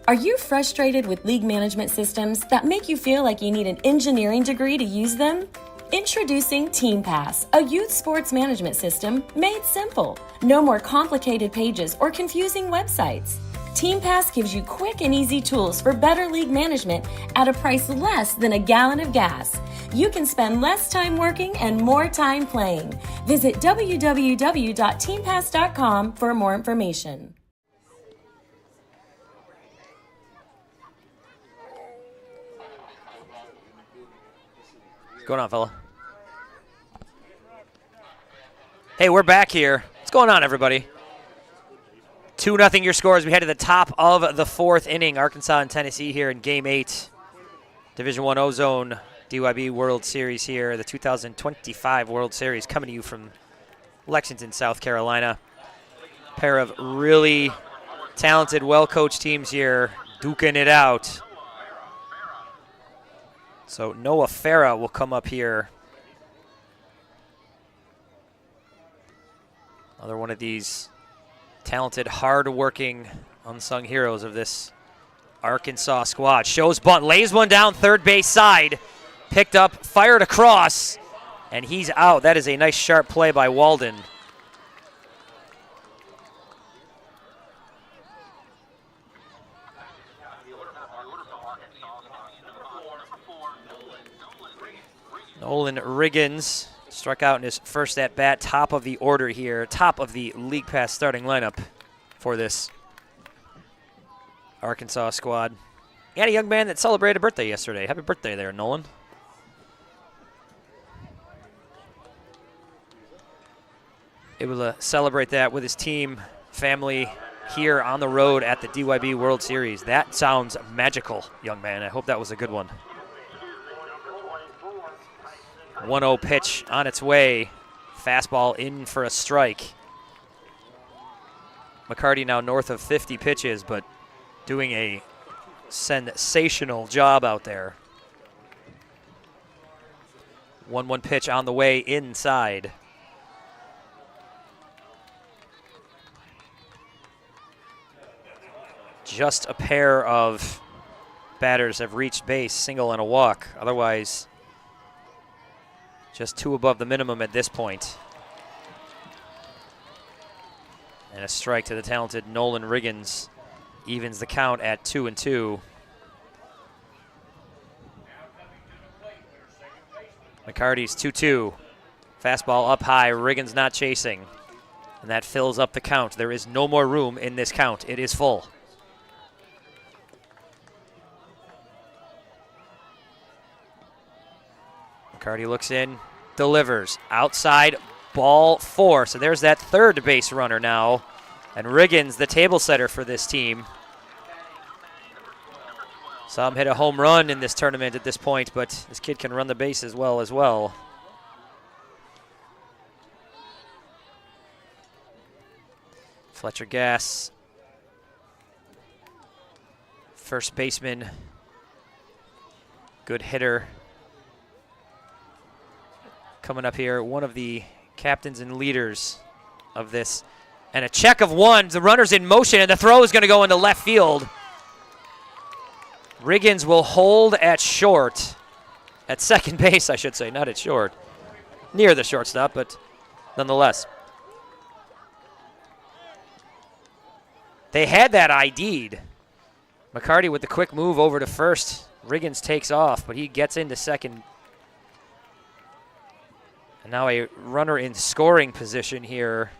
Are you frustrated with league management systems that make you feel like you need an engineering degree to use them? Introducing TeamPass, a youth sports management system made simple. No more complicated pages or confusing websites. TeamPass gives you quick and easy tools for better league management at a price less than a gallon of gas. You can spend less time working and more time playing. Visit www.teampass.com for more information. What's going on, fella? Hey, we're back here. What's going on, everybody? 2-0 your scores. We head to the top of the 4th inning. Arkansas and Tennessee here in Game 8. Division I Ozone DYB World Series here. The 2025 World Series coming to you from Lexington, South Carolina. Pair of really talented, well-coached teams here duking it out. So Noah Farah will come up here. Another one of these talented, hard-working, unsung heroes of this Arkansas squad. Shows bunt, lays one down third base side. Picked up, fired across, and he's out. That is a nice, sharp play by Walden. Nolan Riggins struck out in his first at-bat, top of the order here, top of the League Pass starting lineup for this Arkansas squad. And a young man that celebrated a birthday yesterday. Happy birthday there, Nolan. Able to celebrate that with his team, family here on the road at the DYB World Series. That sounds magical, young man. I hope that was a good one. 1-0 pitch on its way. Fastball in for a strike. McCarty now north of 50 pitches, but doing a sensational job out there. 1-1 pitch on the way inside. Just a pair of batters have reached base, single and a walk. Otherwise, just 2 above the minimum at this point. And a strike to the talented Nolan Riggins evens the count at 2-2. McCarty's 2-2. Fastball up high, Riggins not chasing. And that fills up the count. There is no more room in this count. It is full. McCarty looks in, delivers. Outside, ball 4. So there's that third base runner now. And Riggins, the table setter for this team. Saw him hit a home run in this tournament at this point, but this kid can run the base as well. Fletcher Gass, first baseman, good hitter. Coming up here, one of the captains and leaders of this. And a check of 1. The runner's in motion, and the throw is going to go into left field. Riggins will hold at short. At second base, I should say, not at short. near the shortstop, but nonetheless. They had that ID'd. McCarty with the quick move over to first. Riggins takes off, but he gets into second. And now a runner in scoring position here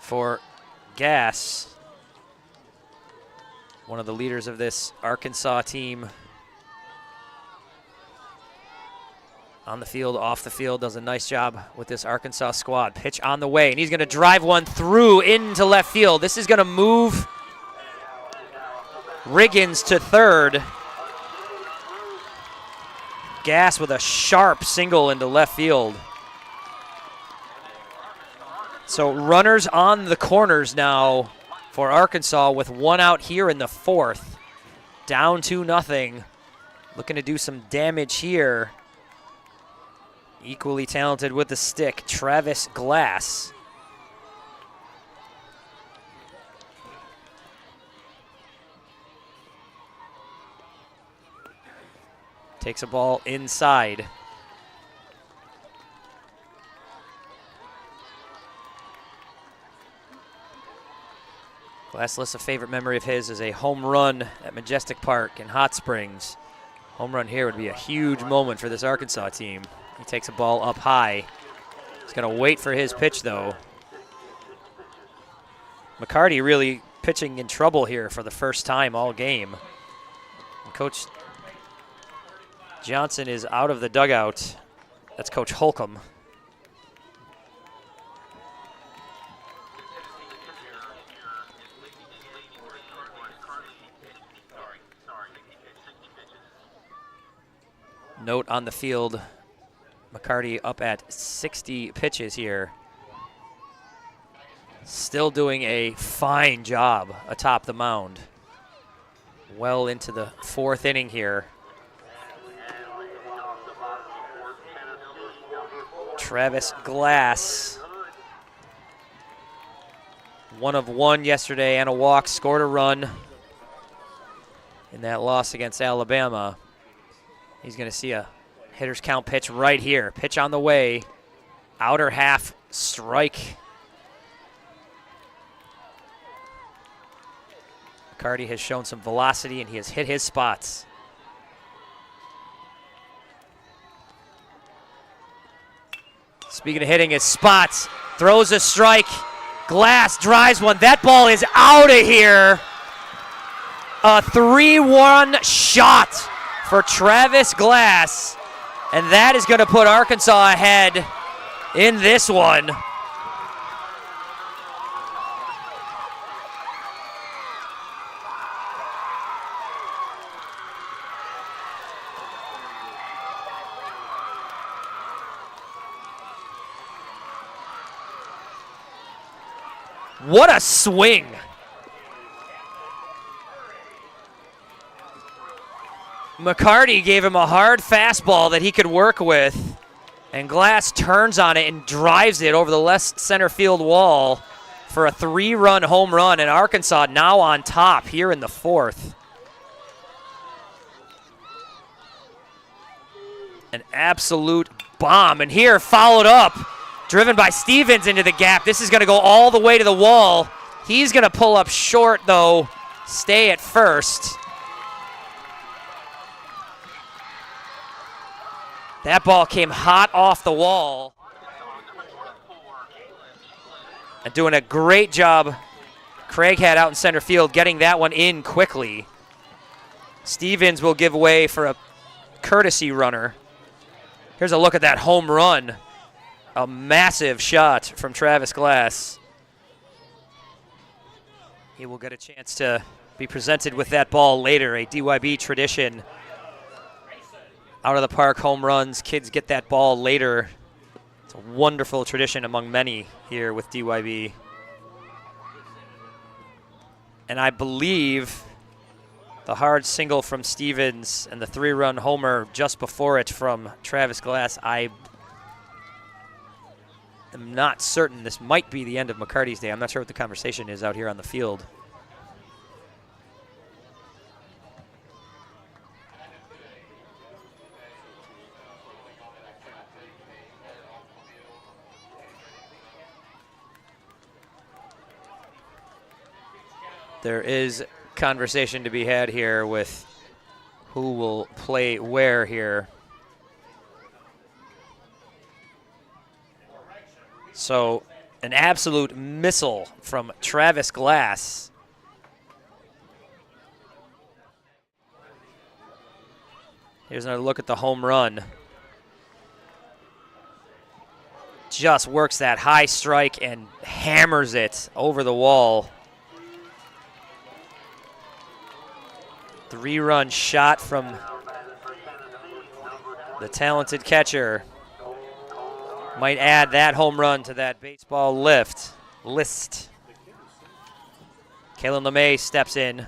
for Gass, one of the leaders of this Arkansas team. On the field, off the field, does a nice job with this Arkansas squad. Pitch on the way, and he's going to drive one through into left field. This is going to move Riggins to third. Gass with a sharp single into left field. So runners on the corners now for Arkansas with one out here in the fourth. Down 2-0. Looking to do some damage here. Equally talented with the stick, Travis Glass. Takes a ball inside. Glass lists a favorite memory of his is a home run at Majestic Park in Hot Springs. Home run here would be a huge moment for this Arkansas team. He takes a ball up high. He's going to wait for his pitch, though. McCarty really pitching in trouble here for the first time all game. And Coach Johnson is out of the dugout. That's Coach Holcomb. Note on the field, McCarty up at 60 pitches here. Still doing a fine job atop the mound. Well into the fourth inning here. Travis Glass, 1 of 1 yesterday and a walk, scored a run in that loss against Alabama. He's going to see a hitter's count pitch right here. Pitch on the way. Outer half strike. McCarty has shown some velocity and he has hit his spots. Speaking of hitting his spots, throws a strike. Glass drives one. That ball is out of here. A 3-1 shot for Travis Glass, and that is going to put Arkansas ahead in this one. What a swing. McCarty gave him a hard fastball that he could work with, and Glass turns on it and drives it over the left center field wall for a 3-run home run, and Arkansas now on top here in the fourth. An absolute bomb, and here followed up, driven by Stevens into the gap. This is going to go all the way to the wall. He's going to pull up short, though, stay at first. That ball came hot off the wall. And doing a great job, Craig had out in center field, getting that one in quickly. Stevens will give way for a courtesy runner. Here's a look at that home run. A massive shot from Travis Glass. He will get a chance to be presented with that ball later, a DYB tradition. Out of the park home runs, kids get that ball later. It's a wonderful tradition among many here with DYB. And I believe the hard single from Stevens and the 3-run homer just before it from Travis Glass, I am not certain. This might be the end of McCarty's day. I'm not sure what the conversation is out here on the field. there is conversation to be had here with who will play where here. So an absolute missile from Travis Glass. Here's another look at the home run. Just works that high strike and hammers it over the wall. 3-run shot from the talented catcher. Might add that home run to that baseball list. Kalen LeMay steps in,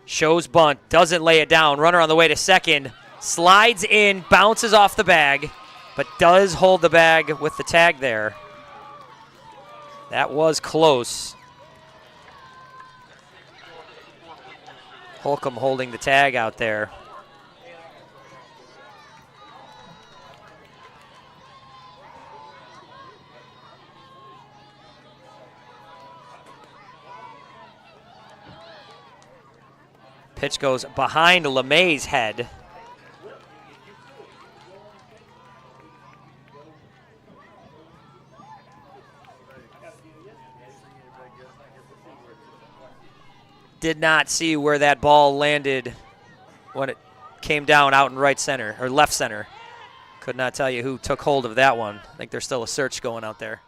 shows bunt, doesn't lay it down. Runner on the way to second, slides in, bounces off the bag, but does hold the bag with the tag there. That was close. Holcomb holding the tag out there. Pitch goes behind LeMay's head. Did not see where that ball landed when it came down out in right center, or left center. Could not tell you who took hold of that one. I think there's still a search going out there.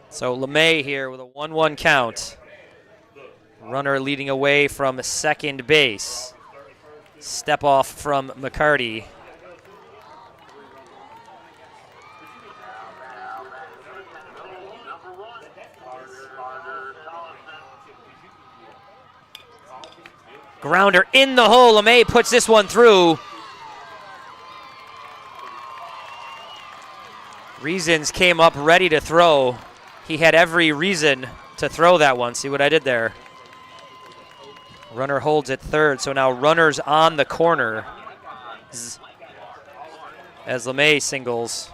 So LeMay here with a 1-1 count. Runner leading away from second base. Step off from McCarty. Grounder in the hole. LeMay puts this one through. Reasons came up ready to throw. He had every reason to throw that one. See what I did there? Runner holds at third, so now runners on the corner as LeMay singles.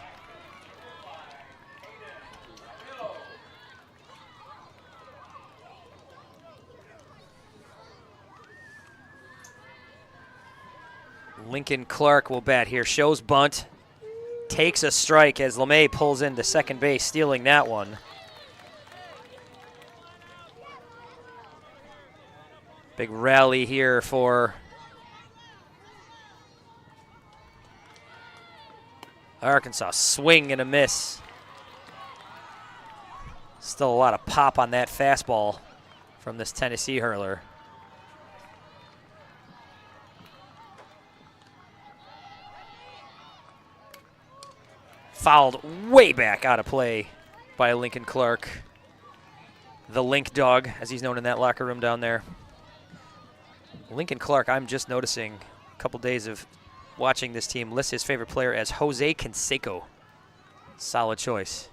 Lincoln Clark will bat here. Shows bunt. Takes a strike as LeMay pulls into second base, stealing that one. Big rally here for Arkansas. Swing and a miss. Still a lot of pop on that fastball from this Tennessee hurler. Fouled way back out of play by Lincoln Clark. The Link Dog, as he's known in that locker room down there. Lincoln Clark, I'm just noticing a couple days of watching this team, lists his favorite player as Jose Canseco. Solid choice.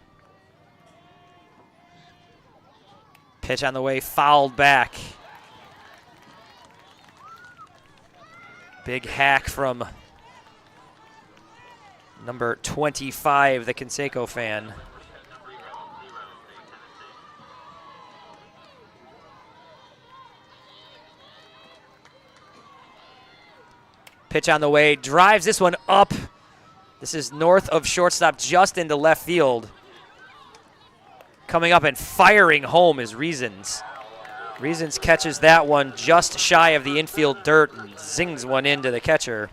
Pitch on the way, fouled back. Big hack from number 25, the Canseco fan. Pitch on the way, drives this one up. This is north of shortstop, just into left field. Coming up and firing home is Reasons. Reasons catches that one just shy of the infield dirt and zings one into the catcher.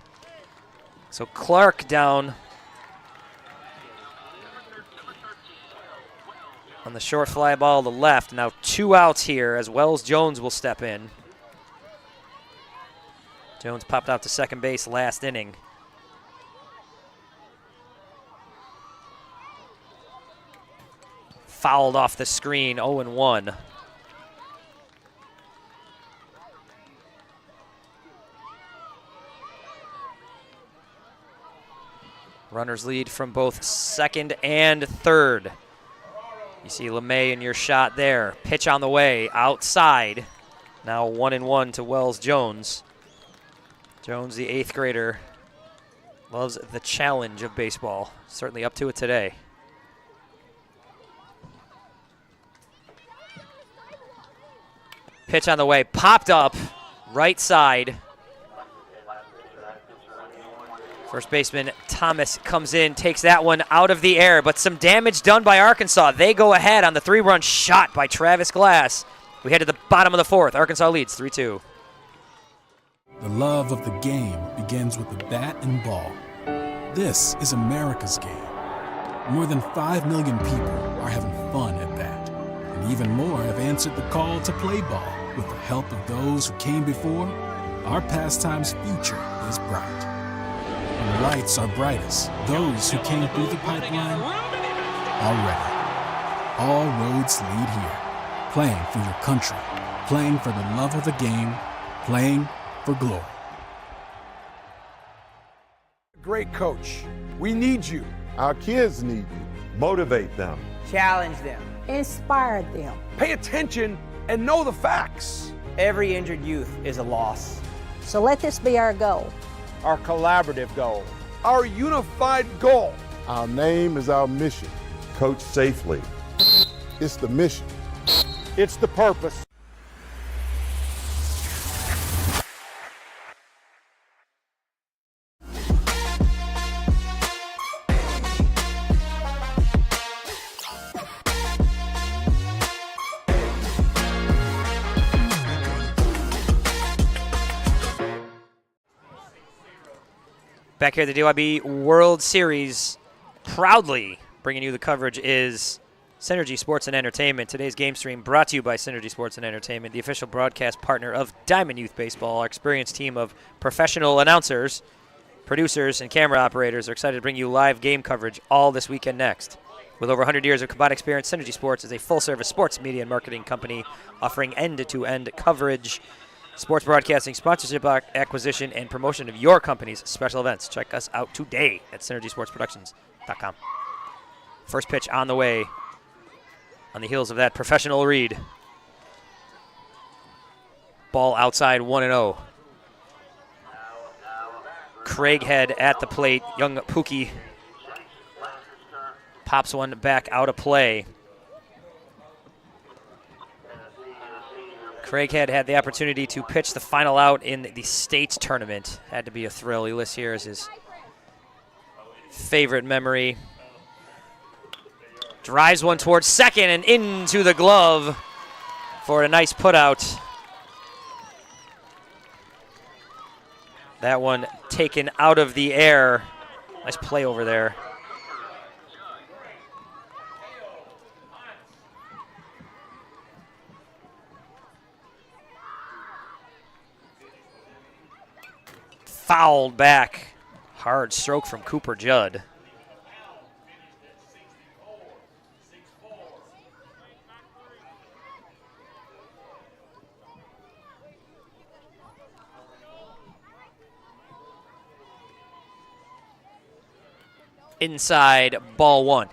So Clark down on the short fly ball to left. Now 2 outs here as Wells Jones will step in. Jones popped out to second base last inning. Fouled off the screen, 0-1. Runners lead from both second and third. You see LeMay in your shot there. Pitch on the way, outside. Now 1-1 to Wells Jones. Jones, the 8th grader, Loves the challenge of baseball. Certainly up to it today. Pitch on the way, popped up, right side. First baseman Thomas comes in, takes that one out of the air, but some damage done by Arkansas. They go ahead on the 3-run shot by Travis Glass. We head to the bottom of the 4th. Arkansas leads 3-2. The love of the game begins with the bat and ball. This is America's game. More than 5 million people are having fun at bat. And even more have answered the call to play ball. With the help of those who came before, our pastime's future is bright. When the lights are brightest, those who came through the pipeline are ready. All roads lead here. Playing for your country, playing for the love of the game, playing for glory. Great coach. We need you. Our kids need you. Motivate them. Challenge them. Inspire them. Pay attention and know the facts. Every injured youth is a loss. So let this be our goal. Our collaborative goal. Our unified goal. Our name is our mission. Coach safely. It's the mission. It's the purpose. Back here at the DYB World Series, proudly bringing you the coverage is Synergy Sports and Entertainment. Today's game stream brought to you by Synergy Sports and Entertainment, the official broadcast partner of Diamond Youth Baseball. Our experienced team of professional announcers, producers, and camera operators are excited to bring you live game coverage all this weekend next. With over 100 years of combined experience, Synergy Sports is a full-service sports media and marketing company offering end-to-end coverage, sports broadcasting, sponsorship acquisition, and promotion of your company's special events. Check us out today at synergysportsproductions.com. First pitch on the way on the heels of that professional read. Ball outside 1-0. Craighead at the plate. Young Pookie pops one back out of play. Craighead had the opportunity to pitch the final out in the States tournament. Had to be a thrill. He lists here as his favorite memory. Drives one towards second and into the glove for a nice putout. That one taken out of the air. Nice play over there. Fouled back. Hard stroke from Cooper Judd. Inside, ball one.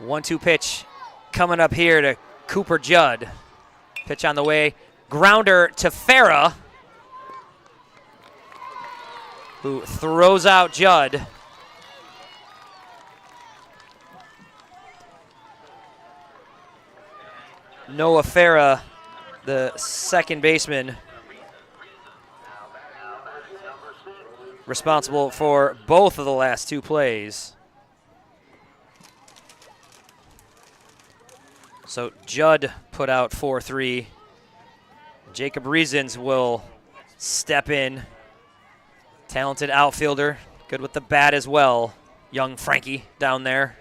One-two pitch coming up here to Cooper Judd. Pitch on the way. Grounder to Farah, who throws out Judd. Noah Farah, the second baseman, responsible for both of the last two plays. So Judd put out 4-3. Jacob Reasons will step in. Talented outfielder, good with the bat as well. Young Frankie down there.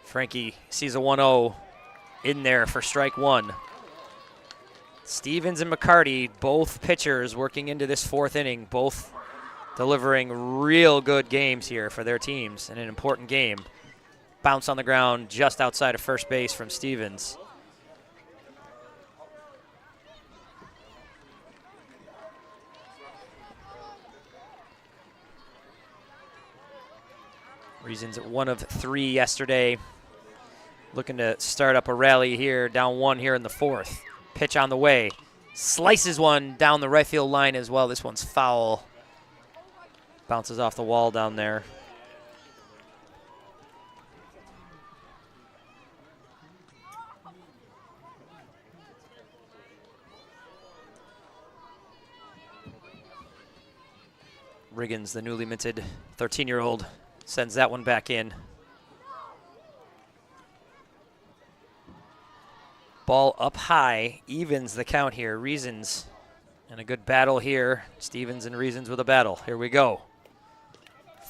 Frankie sees a 1-0 in there for strike one. Stevens and McCarty, both pitchers working into this fourth inning, both delivering real good games here for their teams in an important game. Bounce on the ground just outside of first base from Stevens. Reasons 1 of 3 yesterday. Looking to start up a rally here, down 1 here in the fourth. Pitch on the way. Slices one down the right field line as well. This one's foul. Bounces off the wall down there. Riggins, the newly minted 13-year-old, sends that one back in. Ball up high, evens the count here. Reasons and a good battle here. Stevens and Reasons with a battle. Here we go.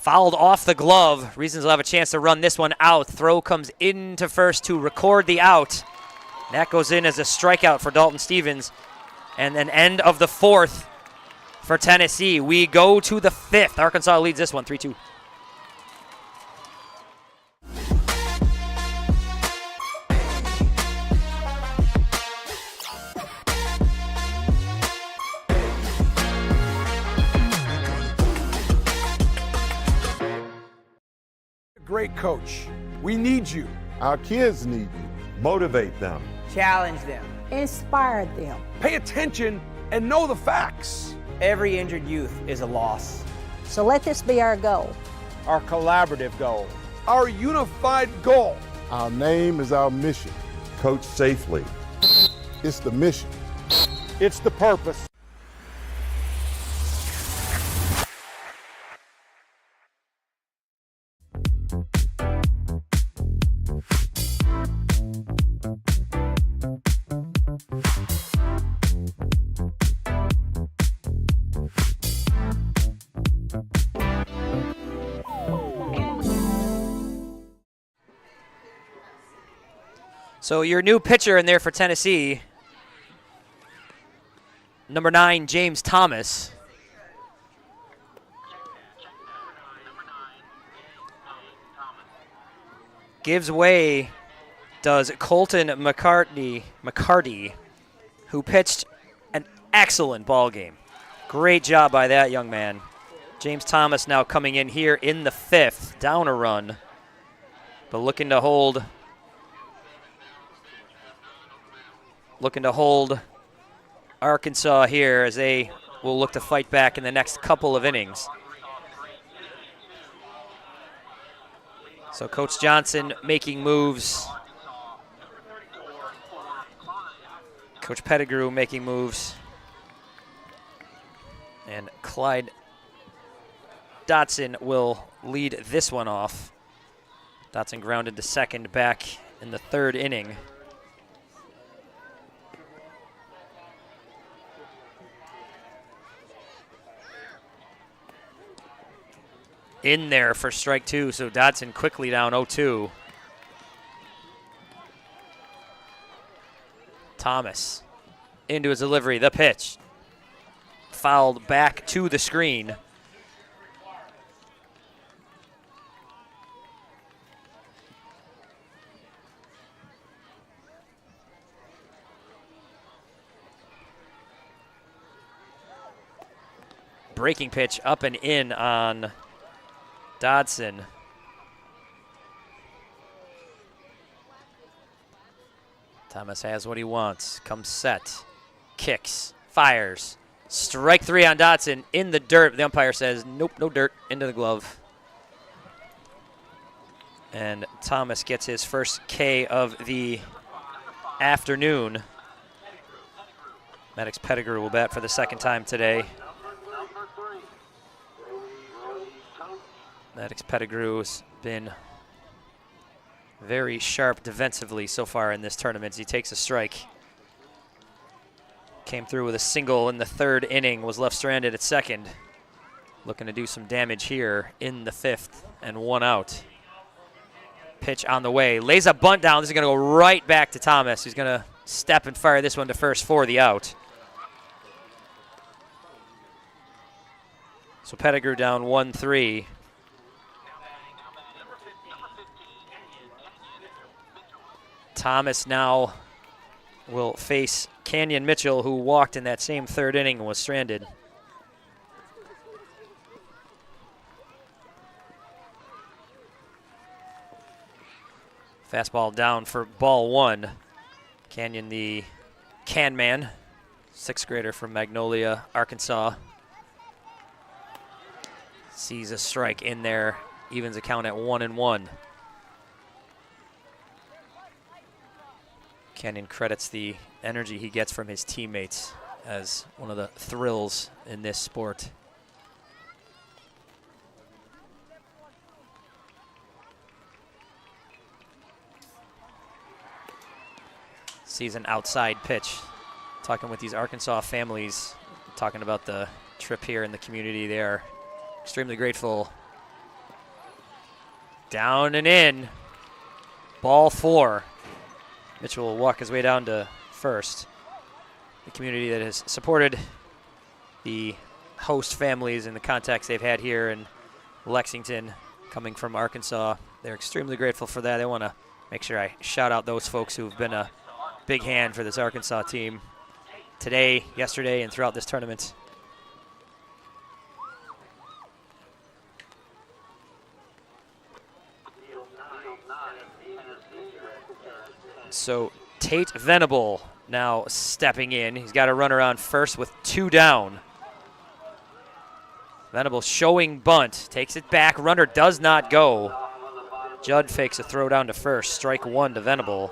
Fouled off the glove. Reasons will have a chance to run this one out. Throw comes into first to record the out. That goes in as a strikeout for Dalton Stevens. And an end of the fourth for Tennessee. We go to the fifth. Arkansas leads this one 3-2. Great coach. We need you. Our kids need you. Motivate them. Challenge them. Inspire them. Pay attention and know the facts. Every injured youth is a loss. So let this be our goal. Our collaborative goal. Our unified goal. Our name is our mission. Coach safely. It's the mission. It's the purpose. So your new pitcher in there for Tennessee, number 9, James Thomas. Gives way, does Colton McCarty, who pitched an excellent ball game. Great job by that young man. James Thomas now coming in here in the fifth, down a run, but looking to hold Arkansas here as they will look to fight back in the next couple of innings. So Coach Johnson making moves. Coach Pettigrew making moves. And Clyde Dotson will lead this one off. Dotson grounded to second back in the third inning. In there for strike two, so Dotson quickly down 0-2. Thomas into his delivery, the pitch. Fouled back to the screen. Breaking pitch up and in on Dodson. Thomas has what he wants. Comes set. Kicks. Fires. Strike three on Dodson. In the dirt. The umpire says, nope, no dirt. Into the glove. And Thomas gets his first K of the afternoon. Maddox Pettigrew will bat for the second time today. Maddox Pettigrew's been very sharp defensively so far in this tournament. He takes a strike. Came through with a single in the third inning, was left stranded at second. Looking to do some damage here in the fifth, and one out. Pitch on the way. Lays a bunt down. This is going to go right back to Thomas, who's going to step and fire this one to first for the out. So Pettigrew down 1-3. Thomas now will face Canyon Mitchell, who walked in that same third inning and was stranded. Fastball down for ball one. Canyon, the can man, sixth grader from Magnolia, Arkansas, sees a strike in there, evens a count at 1-1. Canyon credits the energy he gets from his teammates as one of the thrills in this sport. Sees an outside pitch. Talking with these Arkansas families, talking about the trip here in the community. They are extremely grateful. Down and in. Ball four. Mitchell will walk his way down to first. The community that has supported the host families and the contacts they've had here in Lexington coming from Arkansas. They're extremely grateful for that. They want to make sure I shout out those folks who've been a big hand for this Arkansas team today, yesterday, and throughout this tournament. So Tate Venable now stepping in. He's got a runner on first with two down. Venable showing bunt, takes it back, runner does not go. Judd fakes a throw down to first, strike one to Venable.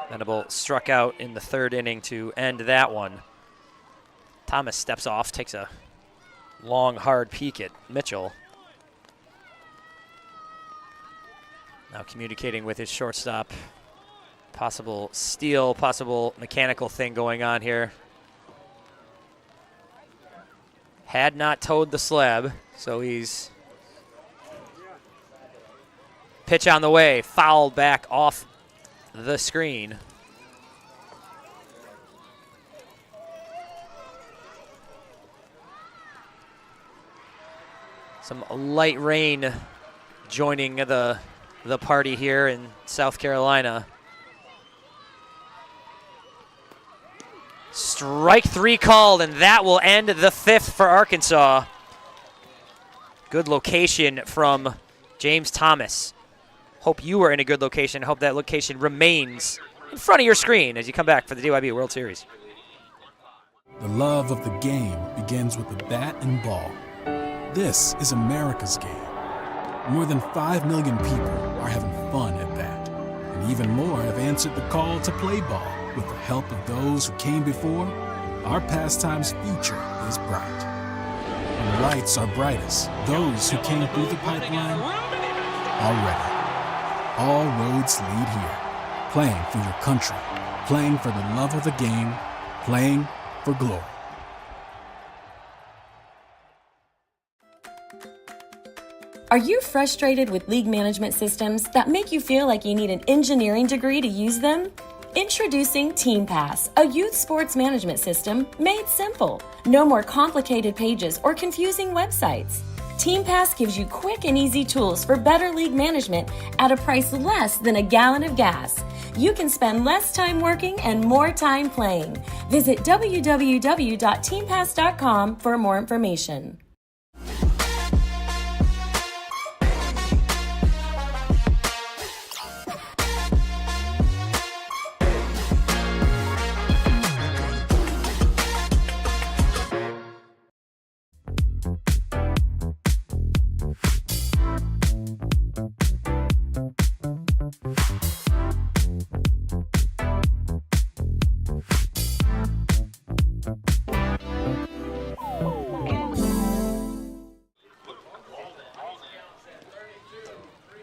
Venable struck out in the third inning to end that one. Thomas steps off, takes a long, hard peek at Mitchell. Now communicating with his shortstop. Possible steal, possible mechanical thing going on here. Had not towed the slab, so he's pitch on the way, fouled back off the screen. Some light rain joining the party here in South Carolina. Strike three called, and that will end the fifth for Arkansas. Good location from James Thomas. Hope you are in a good location. Hope that location remains in front of your screen as you come back for the DYB World Series. The love of the game begins with the bat and ball. This is America's game. More than 5 million people are having fun at bat. And even more have answered the call to play ball. With the help of those who came before, our pastime's future is bright. When the lights are brightest, those who came through the pipeline are ready. All roads lead here. Playing for your country, playing for the love of the game, playing for glory. Are you frustrated with league management systems that make you feel like you need an engineering degree to use them? Introducing TeamPass, a youth sports management system made simple. No more complicated pages or confusing websites. TeamPass gives you quick and easy tools for better league management at a price less than a gallon of gas. You can spend less time working and more time playing. Visit www.teampass.com for more information.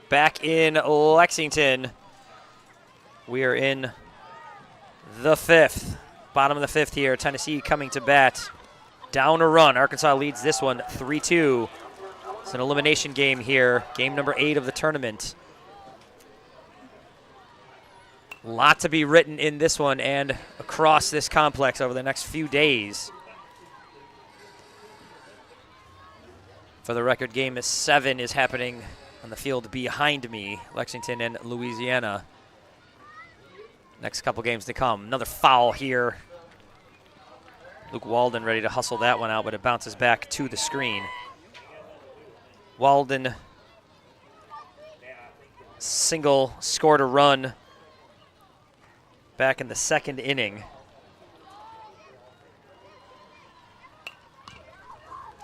Back in Lexington, we are in the fifth. Bottom of the fifth here. Tennessee coming to bat. Down a run. Arkansas leads this one 3-2. It's an elimination game here, game number 8 of the tournament. A lot to be written in this one and across this complex over the next few days. For the record, game 7 is happening on the field behind me, Lexington and Louisiana. Next couple games to come. Another foul here. Luke Walden ready to hustle that one out, but it bounces back to the screen. Walden single, scored a run back in the 2nd inning.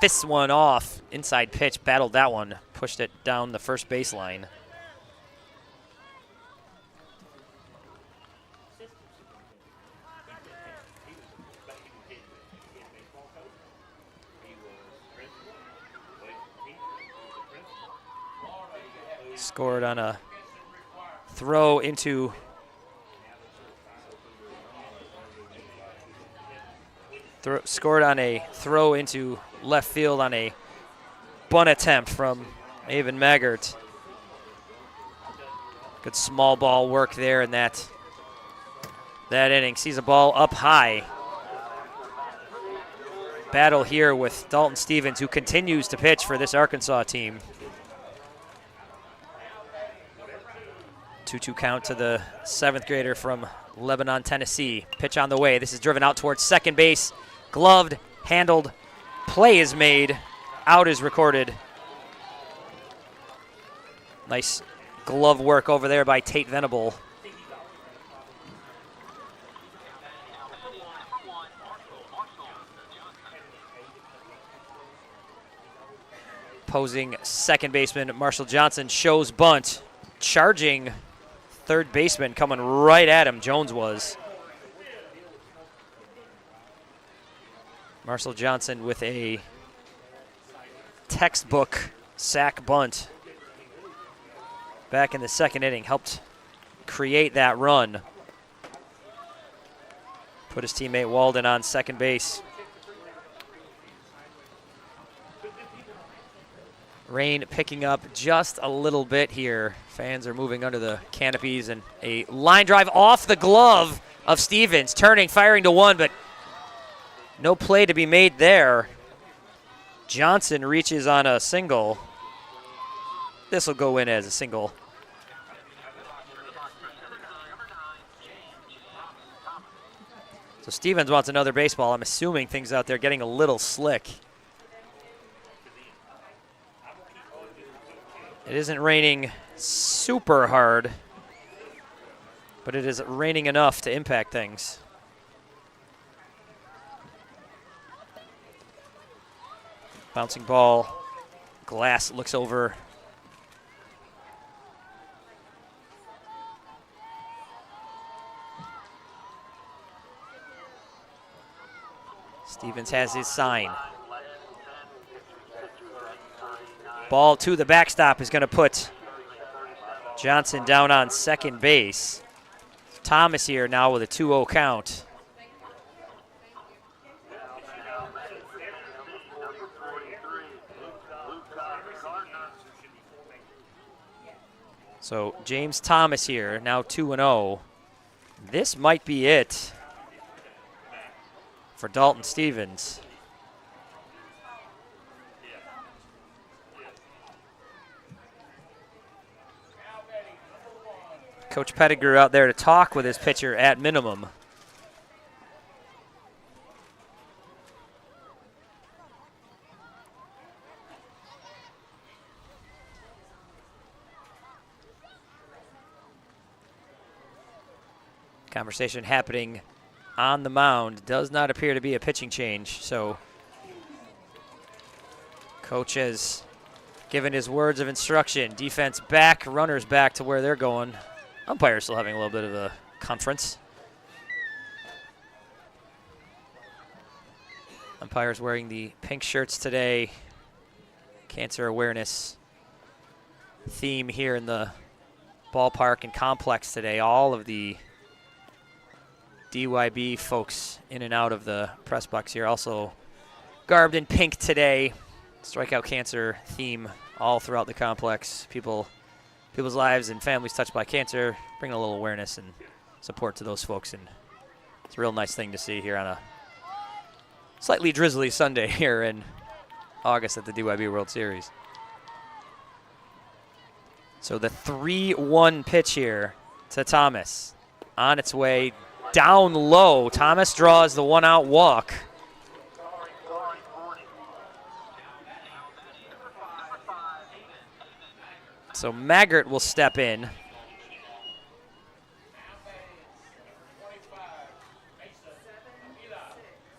Fists one off, inside pitch, battled that one, pushed it down the first baseline. Scored on a throw into left field on a bunt attempt from Avon Maggart. Good small ball work there in that inning. Sees a ball up high. Battle here with Dalton Stevens, who continues to pitch for this Arkansas team. 2-2 count to the 7th grader from Lebanon, Tennessee. Pitch on the way. This is driven out towards second base. Gloved, handled. Play is made. Out is recorded. Nice glove work over there by Tate Venable. Opposing second baseman Marshall Johnson shows bunt. Charging third baseman coming right at him, Jones was. Marshall Johnson with a textbook sack bunt back in the 2nd inning. Helped create that run. Put his teammate Walden on second base. Rain picking up just a little bit here. Fans are moving under the canopies, and a line drive off the glove of Stevens. Turning, firing to one, but no play to be made there. Johnson reaches on a single. This will go in as a single. So Stevens wants another baseball. I'm assuming things out there getting a little slick. It isn't raining super hard, but it is raining enough to impact things. Bouncing ball. Glass looks over. Stevens has his sign. Ball to the backstop is going to put Johnson down on second base. Thomas here now with a 2-0 count. So James Thomas here, now 2-0. This might be it for Dalton Stevens. Coach Pettigrew out there to talk with his pitcher at minimum. Conversation happening on the mound. Does not appear to be a pitching change, so coach has given his words of instruction. Defense back, runners back to where they're going. Umpires still having a little bit of a conference. Umpires wearing the pink shirts today. Cancer awareness theme here in the ballpark and complex today. All of the DYB folks in and out of the press box here also garbed in pink today. strikeout cancer theme all throughout the complex. People's lives and families touched by cancer, bringing a little awareness and support to those folks. And it's a real nice thing to see here on a slightly drizzly Sunday here in August at the DYB World Series. So the 3-1 pitch here to Thomas. On its way down low. Thomas draws the 1-out walk. So Maggart will step in.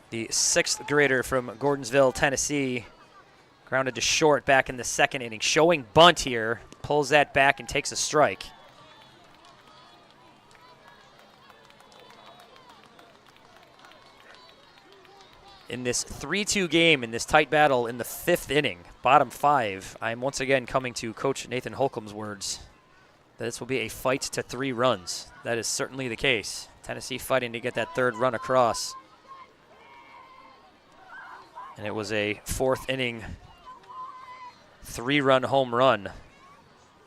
The 6th grader from Gordonsville, Tennessee, grounded to short back in the 2nd inning. Showing bunt here. Pulls that back and takes a strike. In this 3-2 game, in this tight battle in the 5th inning, bottom 5, I'm once again coming to Coach Nathan Holcomb's words that this will be a fight to 3 runs. That is certainly the case. Tennessee fighting to get that 3rd run across. And it was a 4th inning 3-run home run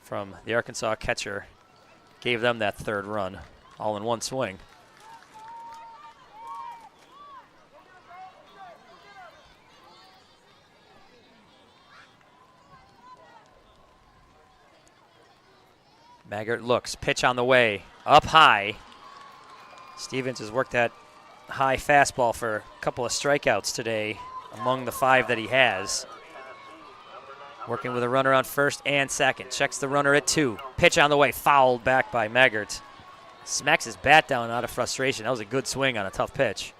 from the Arkansas catcher. Gave them that 3rd run all in one swing. Maggart looks, pitch on the way, up high. Stevens has worked that high fastball for a couple of strikeouts today among the 5 that he has. Working with a runner on first and second. Checks the runner at 2. Pitch on the way, fouled back by Maggart. Smacks his bat down out of frustration. That was a good swing on a tough pitch.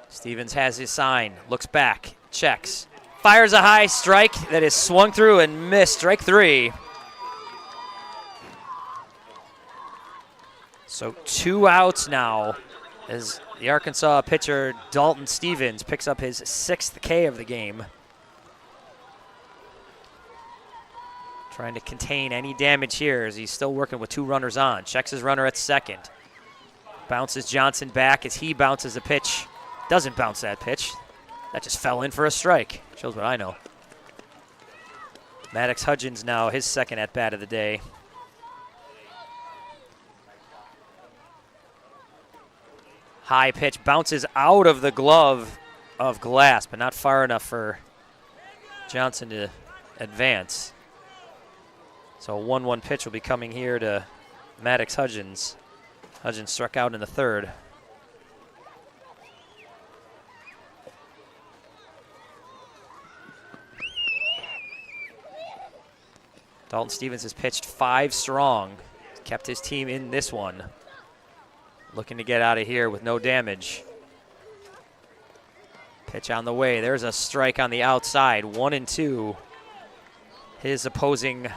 Stevens has his sign, looks back, checks, fires a high strike that is swung through and missed. Strike 3. So 2 outs now as the Arkansas pitcher Dalton Stevens picks up his 6th K of the game. Trying to contain any damage here as he's still working with 2 runners on. Checks his runner at 2nd. Bounces Johnson back as he bounces a pitch. Doesn't bounce that pitch. That just fell in for a strike. Shows what I know. Maddox Hudgens now his 2nd at-bat of the day. High pitch bounces out of the glove of Glass, but not far enough for Johnson to advance. So a 1-1 pitch will be coming here to Maddox Hudgens. Hudgens struck out in the 3rd. Dalton Stevens has pitched 5 strong. Kept his team in this one. Looking to get out of here with no damage. Pitch on the way. There's a strike on the outside. 1-2. His opposing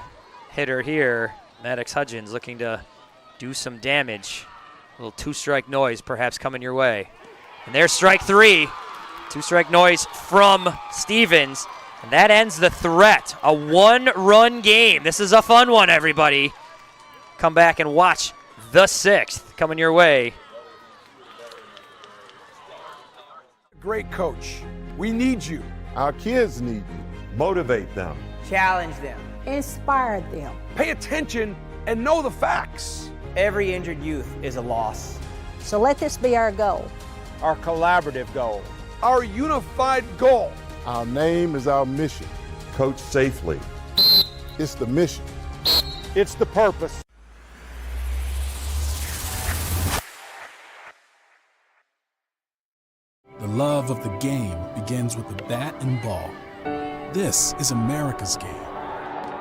hitter here, Maddox Hudgens, looking to do some damage. A little 2-strike noise perhaps coming your way. And there's strike 3. 2-strike noise from Stevens. And that ends the threat. A 1-run game. This is a fun one, everybody. Come back and watch the 6th coming your way. Great coach. We need you. Our kids need you. Motivate them. Challenge them. Inspire them. Pay attention and know the facts. Every injured youth is a loss. So let this be our goal. Our collaborative goal. Our unified goal. Our name is our mission. Coach safely. It's the mission. It's the purpose. The love of the game begins with the bat and ball. This is America's game.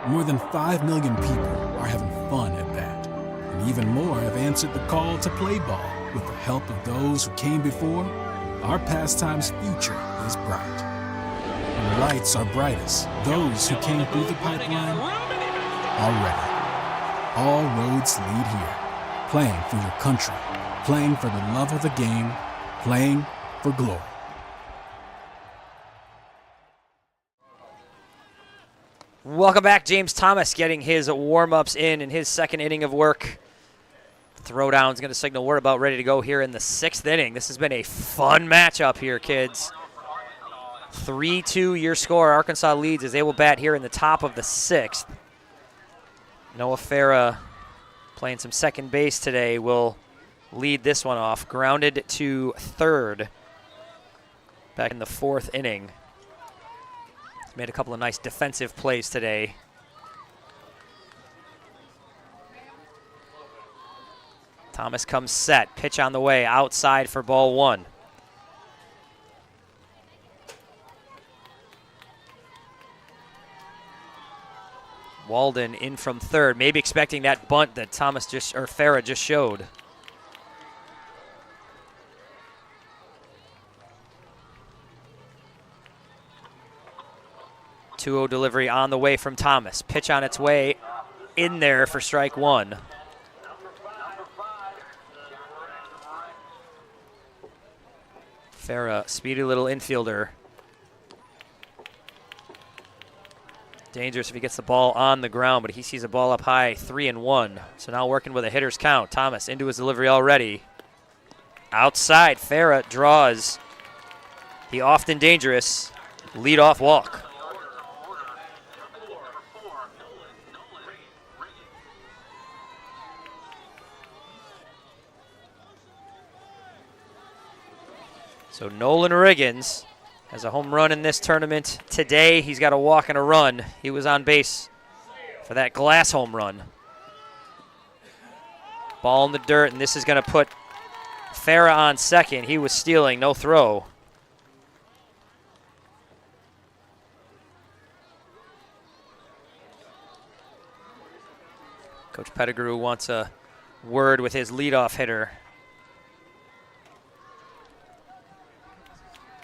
More than 5 million people are having fun at bat. And even more have answered the call to play ball. With the help of those who came before, our pastime's future is bright. When the lights are brightest, those who came through the pipeline are ready. All roads lead here. Playing for your country, playing for the love of the game, playing for glory. Welcome back. James Thomas getting his warm-ups in his second inning of work. Throwdown's going to signal we're about ready to go here in the 6th inning. This has been a fun matchup here, kids. 3-2 your score. Arkansas leads as they will bat here in the top of the 6th. Noah Farah playing some second base today will lead this one off. Grounded to third back in the 4th inning. He's made a couple of nice defensive plays today. Thomas comes set. Pitch on the way. Outside for ball 1. Walden in from third, maybe expecting that bunt that Farah just showed. Two-0 delivery on the way from Thomas. Pitch on its way in there for strike 1. Farah, speedy little infielder. Dangerous if he gets the ball on the ground, but he sees a ball up high, 3-1. So now working with a hitter's count. Thomas into his delivery already. Outside, Farah draws the often dangerous leadoff walk. So Nolan Riggins has a home run in this tournament today. He's got a walk and a run. He was on base for that Glass home run. Ball in the dirt, and this is going to put Farah on second. He was stealing, no throw. Coach Pettigrew wants a word with his leadoff hitter.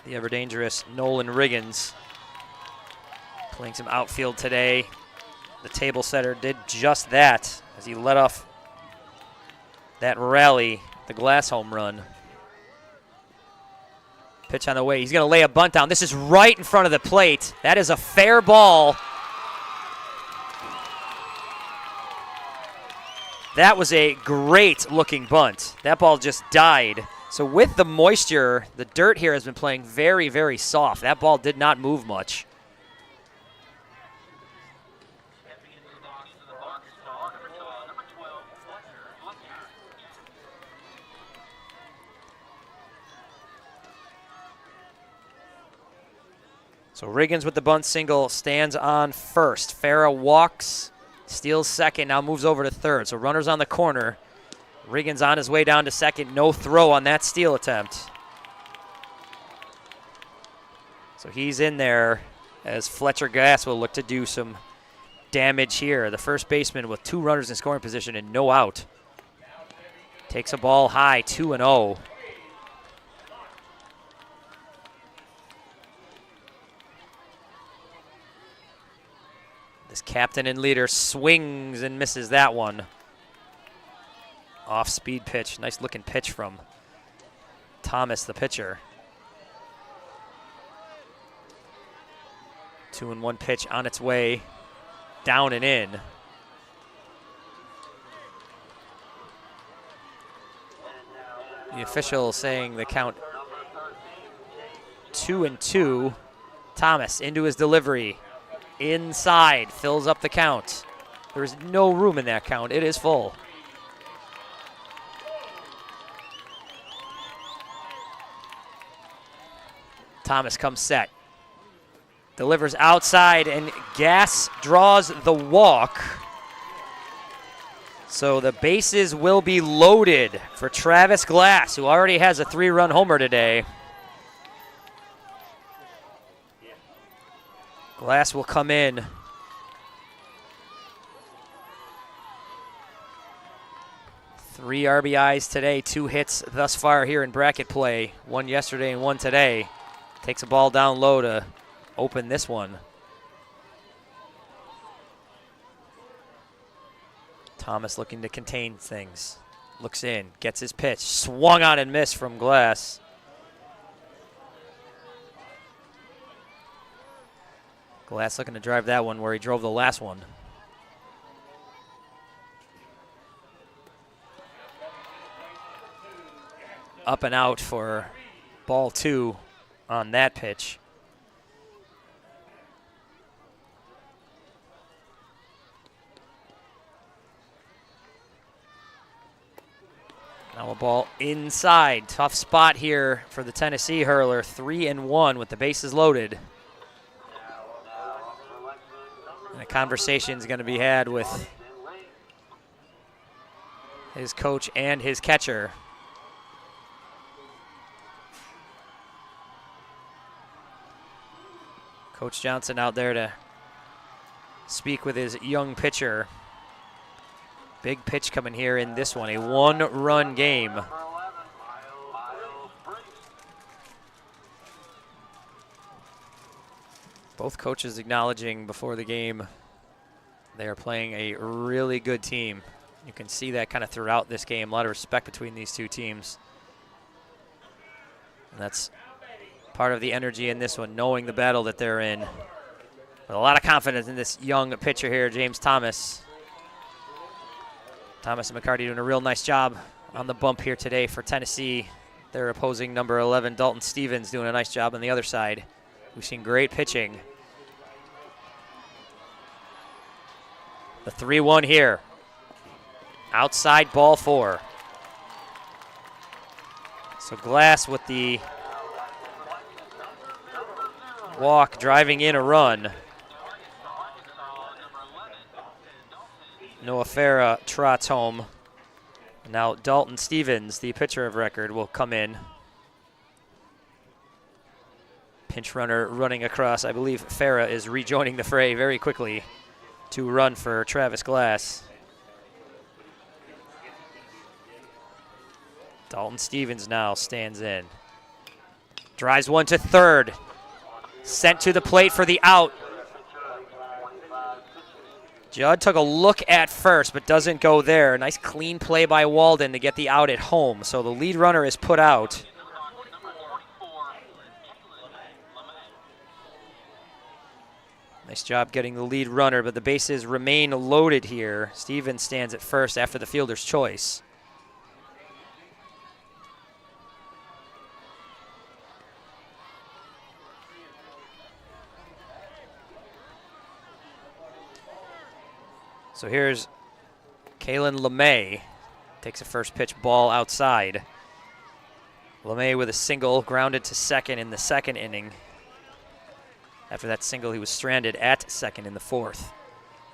The ever-dangerous Nolan Riggins playing some outfield today. The table setter did just that as he led off that rally, the Glass home run. Pitch on the way. He's going to lay a bunt down. This is right in front of the plate. That is a fair ball. That was a great-looking bunt. That ball just died. So with the moisture, the dirt here has been playing very, very soft. That ball did not move much. So Riggins with the bunt single stands on first. Farah walks, steals second, now moves over to third. So runners on the corner. Riggins on his way down to second. No throw on that steal attempt. So he's in there as Fletcher Gass will look to do some damage here. The first baseman with 2 runners in scoring position and no out. Takes a ball high, 2-0. This captain and leader swings and misses that one. Off-speed pitch. Nice looking pitch from Thomas, the pitcher. 2-1 pitch on its way down and in. The official saying the count 2-2. Thomas into his delivery. Inside, fills up the count. There's no room in that count. It is full. Thomas comes set. Delivers outside, and Gass draws the walk. So the bases will be loaded for Travis Glass, who already has a 3-run homer today. Glass will come in. Three RBIs today, 2 hits thus far here in bracket play. 1 yesterday and 1 today. Takes a ball down low to open this one. Thomas looking to contain things. Looks in, gets his pitch. Swung on and missed from Glass. Glass looking to drive that one where he drove the last one. Up and out for ball 2 on that pitch. Now a ball inside. Tough spot here for the Tennessee hurler. 3-1 with the bases loaded. And a conversation is going to be had with his coach and his catcher. Coach Johnson out there to speak with his young pitcher. Big pitch coming here in this one, a 1-run game. Both coaches acknowledging before the game they are playing a really good team. You can see that kind of throughout this game. A lot of respect between these two teams. And that's part of the energy in this one, knowing the battle that they're in. With a lot of confidence in this young pitcher here, James Thomas. Thomas and McCarty doing a real nice job on the bump here today for Tennessee. Their opposing number 11, Dalton Stevens, doing a nice job on the other side. We've seen great pitching. The 3-1 here. Outside ball 4. So Glass with the walk, driving in a run. Noah Farah trots home. Now Dalton Stevens, the pitcher of record, will come in. Pinch runner running across. I believe Farah is rejoining the fray very quickly to run for Travis Glass. Dalton Stevens now stands in. Drives one to third. Sent to the plate for the out. Judd took a look at first, but doesn't go there. Nice clean play by Walden to get the out at home. So the lead runner is put out. Nice job getting the lead runner, but the bases remain loaded here. Stevens stands at first after the fielder's choice. So here's Kalen LeMay. Takes a first pitch ball outside. LeMay with a single, grounded to second in the second inning. After that single, he was stranded at second in the fourth.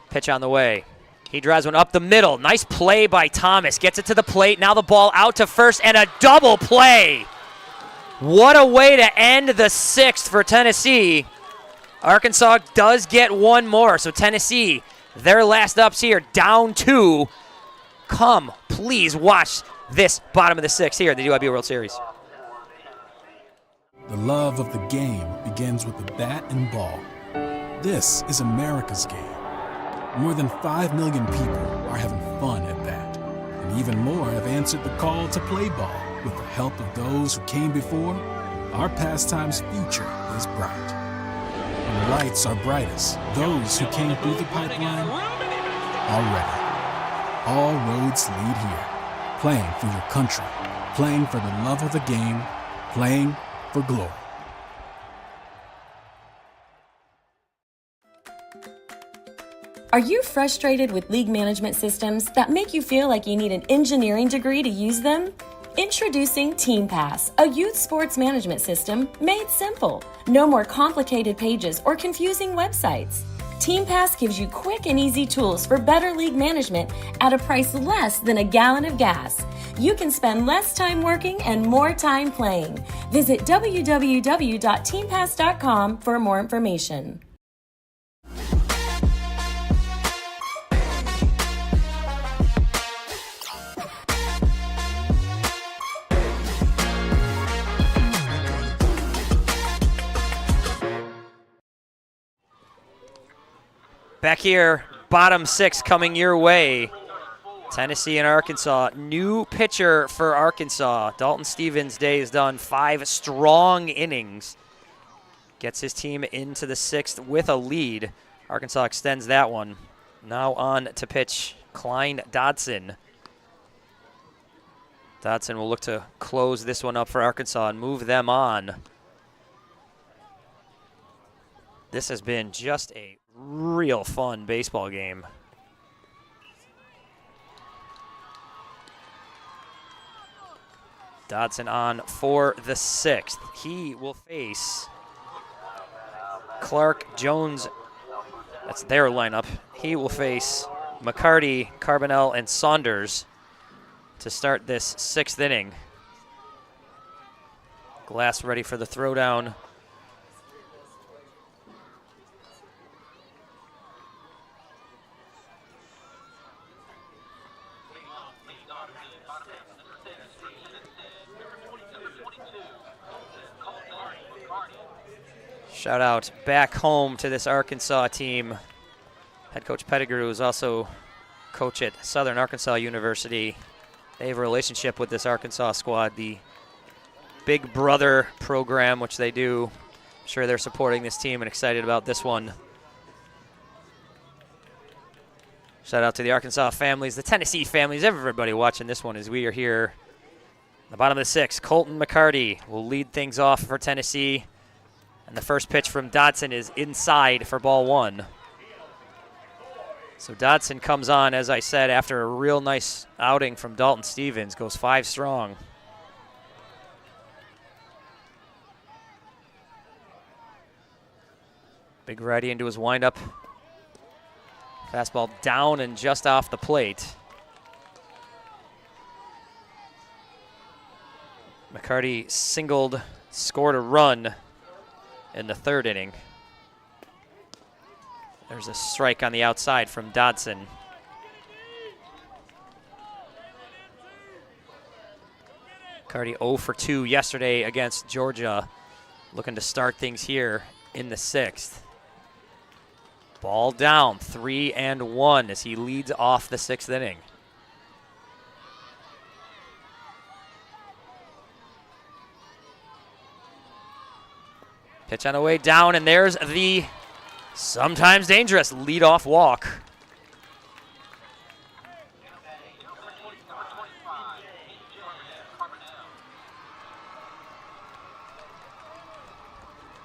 Pitch on the way. He drives one up the middle. Nice play by Thomas. Gets it to the plate. Now the ball out to first, and a double play. What a way to end the sixth for Tennessee. Arkansas does get one more, so Tennessee, their last ups here, down 2. Come, please watch this bottom of the sixth here in the DYB World Series. The love of the game begins with the bat and ball. This is America's game. More than 5 million people are having fun at bat. And even more have answered the call to play ball. With the help of those who came before, our pastime's future is bright. When the lights are brightest, those who came through the pipeline are ready. All roads lead here. Playing for your country, playing for the love of the game, playing for glory. Are you frustrated with league management systems that make you feel like you need an engineering degree to use them? Introducing TeamPass, a youth sports management system made simple. No more complicated pages or confusing websites. TeamPass gives you quick and easy tools for better league management at a price less than a gallon of gas. You can spend less time working and more time playing. Visit www.teampass.com for more information. Back here, bottom 6 coming your way. Tennessee and Arkansas. New pitcher for Arkansas. Dalton Stevens' day is done. 5 strong innings. gets his team into the 6th with a lead. Arkansas extends that one. Now on to pitch Klein Dodson. Dodson will look to close this one up for Arkansas and move them on. This has been just a real fun baseball game. Dodson on for the 6th. He will face Clark, Jones. That's their lineup. He will face McCarty, Carbonell, and Saunders to start this 6th inning. Glass ready for the throwdown. Shout out back home to this Arkansas team. Head coach Pettigrew is also coach at Southern Arkansas University. They have a relationship with this Arkansas squad, the Big Brother program, which they do. I'm sure they're supporting this team and excited about this one. Shout out to the Arkansas families, the Tennessee families, everybody watching this one as we are here. The bottom of the 6th, Colton McCarty will lead things off for Tennessee. And the first pitch from Dodson is inside for ball 1. So Dodson comes on, as I said, after a real nice outing from Dalton Stevens, goes 5 strong. Big righty into his windup. Fastball down and just off the plate. McCarty singled, scored a run in the 3rd inning. There's a strike on the outside from Dodson. McCarty 0 for 2 yesterday against Georgia. Looking to start things here in the 6th. Ball down, 3-1 as he leads off the 6th inning. Pitch on the way down, and there's the sometimes dangerous leadoff walk.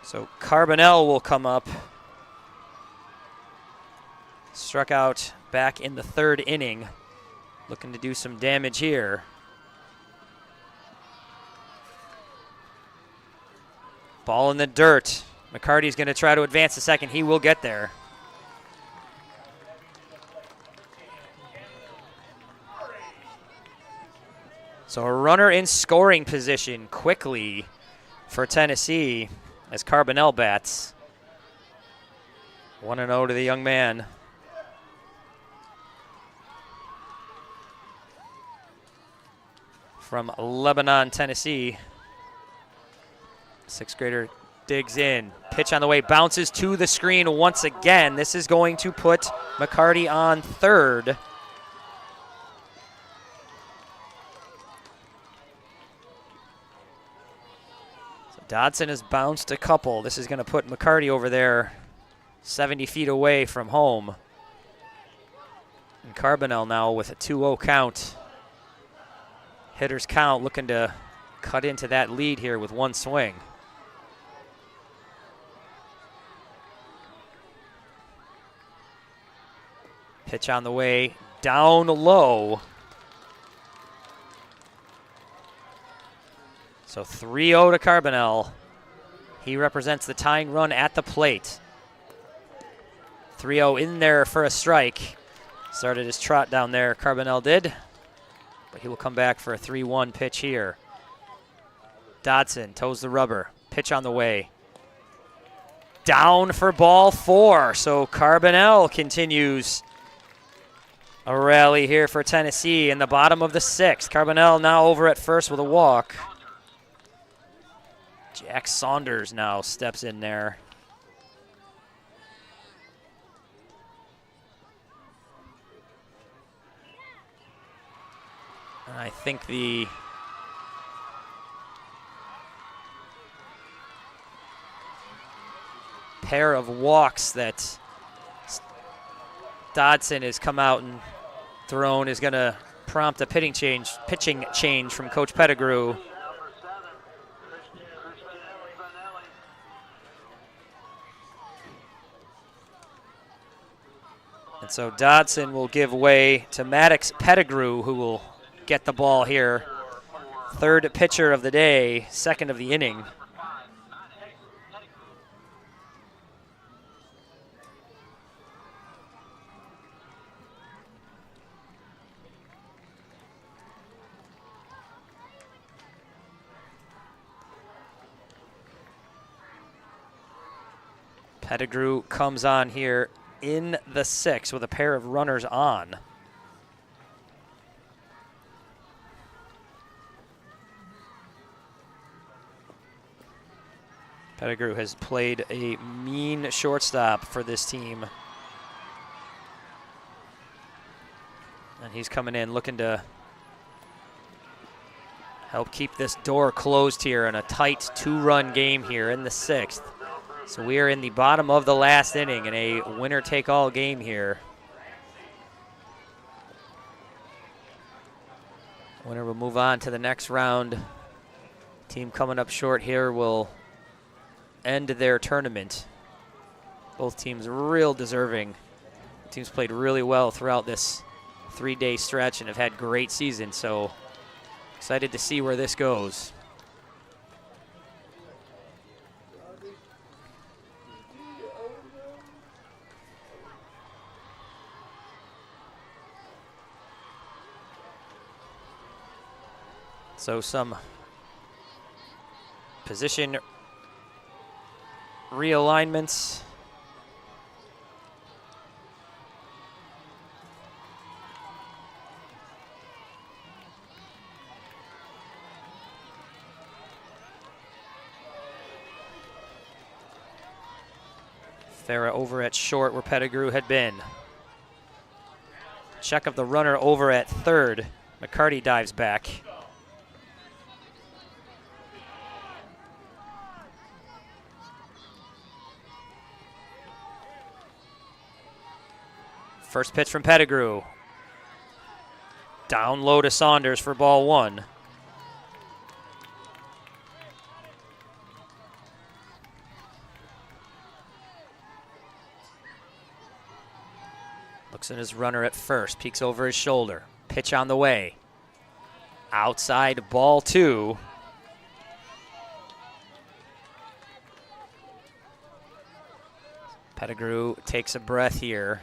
So Carbonell will come up. Struck out back in the 3rd inning. Looking to do some damage here. Ball in the dirt. McCarty's going to try to advance to second. He will get there. So a runner in scoring position quickly for Tennessee as Carbonell bats. 1-0 to the young man. From Lebanon, Tennessee. 6th grader digs in. Pitch on the way, bounces to the screen once again. This is going to put McCarty on 3rd. So Dodson has bounced a couple. This is going to put McCarty over there 70 feet away from home. And Carbonell now with a 2-0 count. Hitters count, looking to cut into that lead here with 1 swing. Pitch on the way, down low. So 3-0 to Carbonell. He represents the tying run at the plate. 3-0 in there for a strike. Started his trot down there, Carbonell did. But he will come back for a 3-1 pitch here. Dodson toes the rubber. Pitch on the way. Down for ball 4. So Carbonell continues a rally here for Tennessee in the bottom of the 6th. Carbonell now over at first with a walk. Jack Saunders now steps in there. And I think the pair of walks that Dodson has come out and thrown is going to prompt a pitching change from Coach Pettigrew. And so Dodson will give way to Maddox Pettigrew, who will get the ball here. Third pitcher of the day, second of the inning. Pettigrew comes on here in the sixth with a pair of runners on. Pettigrew has played a mean shortstop for this team. And he's coming in looking to help keep this door closed here in a tight 2-run game here in the sixth. So we are in the bottom of the last inning in a winner-take-all game here. Winner will move on to the next round. Team coming up short here will end their tournament. Both teams real deserving. The teams played really well throughout this 3-day stretch and have had great seasons, so excited to see where this goes. So some position realignments. Farah over at short where Pettigrew had been. Check of the runner over at third. McCarty dives back. First pitch from Pettigrew. Down low to Saunders for ball one. Looks at his runner at first, peeks over his shoulder. Pitch on the way. Outside, ball two. Pettigrew takes a breath here.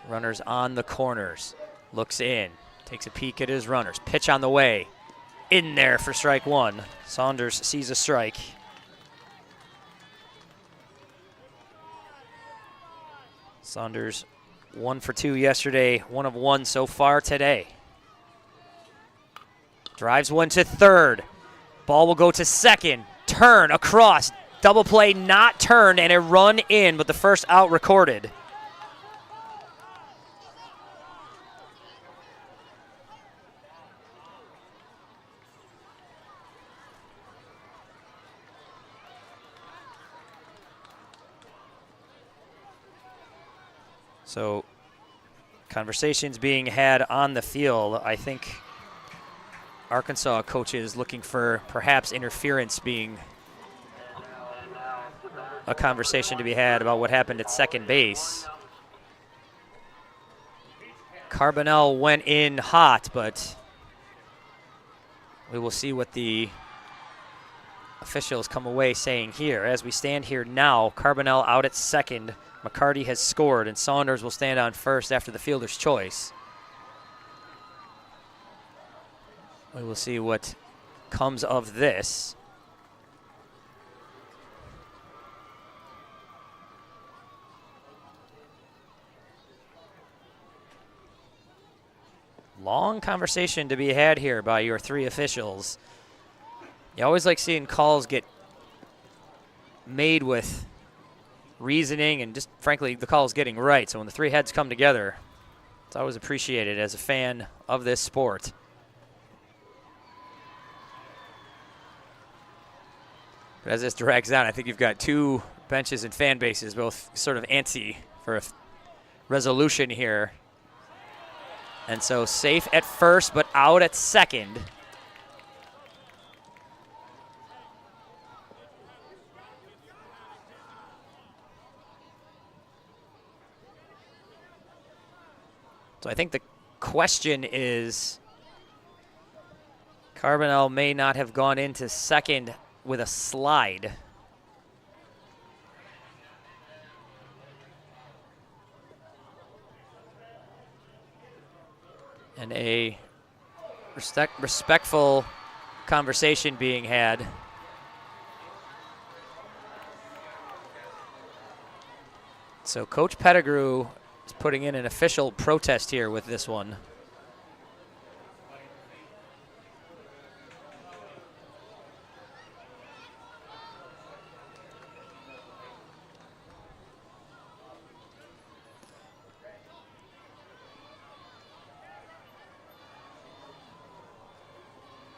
Runners on the corners. Looks in. Takes a peek at his runners. Pitch on the way. In there for strike one. Saunders sees a strike. Saunders 1 for 2 yesterday. 1 of 1 so far today. Drives one to third. Ball will go to second. Turn across. Double play not turned and a run in, but the first out recorded. So conversations being had on the field. I think Arkansas coaches looking for perhaps interference being a conversation to be had about what happened at second base. Carbonell went in hot, but we will see what the officials come away saying here. As we stand here now, Carbonell out at second. McCarty has scored, and Saunders will stand on first after the fielder's choice. We will see what comes of this. Long conversation to be had here by your three officials. You always like seeing calls get made with reasoning and just, frankly, the calls getting right. So when the three heads come together, it's always appreciated as a fan of this sport. But as this drags on, I think you've got two benches and fan bases both sort of antsy for a resolution here. And so safe at first, but out at second. So I think the question is, Carbonell may not have gone into second with a slide. And a respectful conversation being had. So Coach Pettigrew is putting in an official protest here with this one.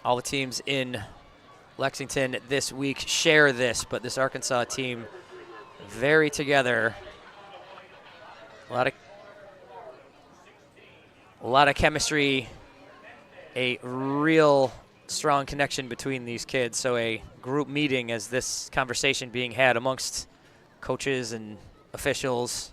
All the teams in Lexington this week share this, but this Arkansas team very together. A lot of chemistry, a real strong connection between these kids. So a group meeting as this conversation being had amongst coaches and officials.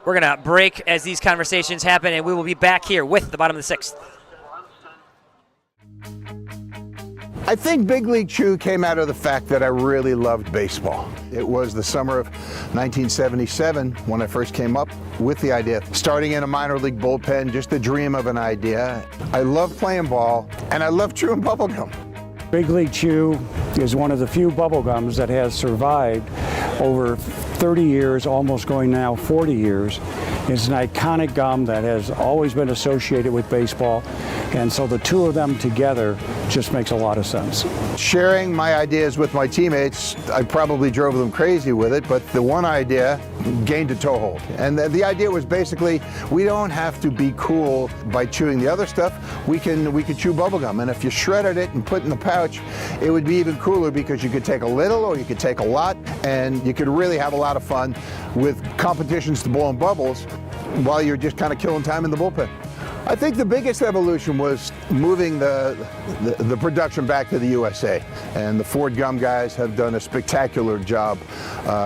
We're going to break as these conversations happen, and we will be back here with the bottom of the sixth. I think Big League Chew came out of the fact that I really loved baseball. It was the summer of 1977 when I first came up with the idea of starting in a minor league bullpen, just the dream of an idea. I love playing ball, and I love chewing bubble gum. Big League Chew is one of the few bubble gums that has survived over 30 years, almost going now 40 years. It's an iconic gum that has always been associated with baseball, and so the two of them together just makes a lot of sense. Sharing my ideas with my teammates, I probably drove them crazy with it, but the one idea gained a toehold. And the idea was basically, we don't have to be cool by chewing the other stuff. We can chew bubblegum, and if you shredded it and put it in the pouch, it would be even cooler because you could take a little or you could take a lot, and you could really have a lot of fun with competitions to blowing bubbles while you're just kind of killing time in the bullpen. I think the biggest evolution was moving the production back to the USA, and the Ford Gum guys have done a spectacular job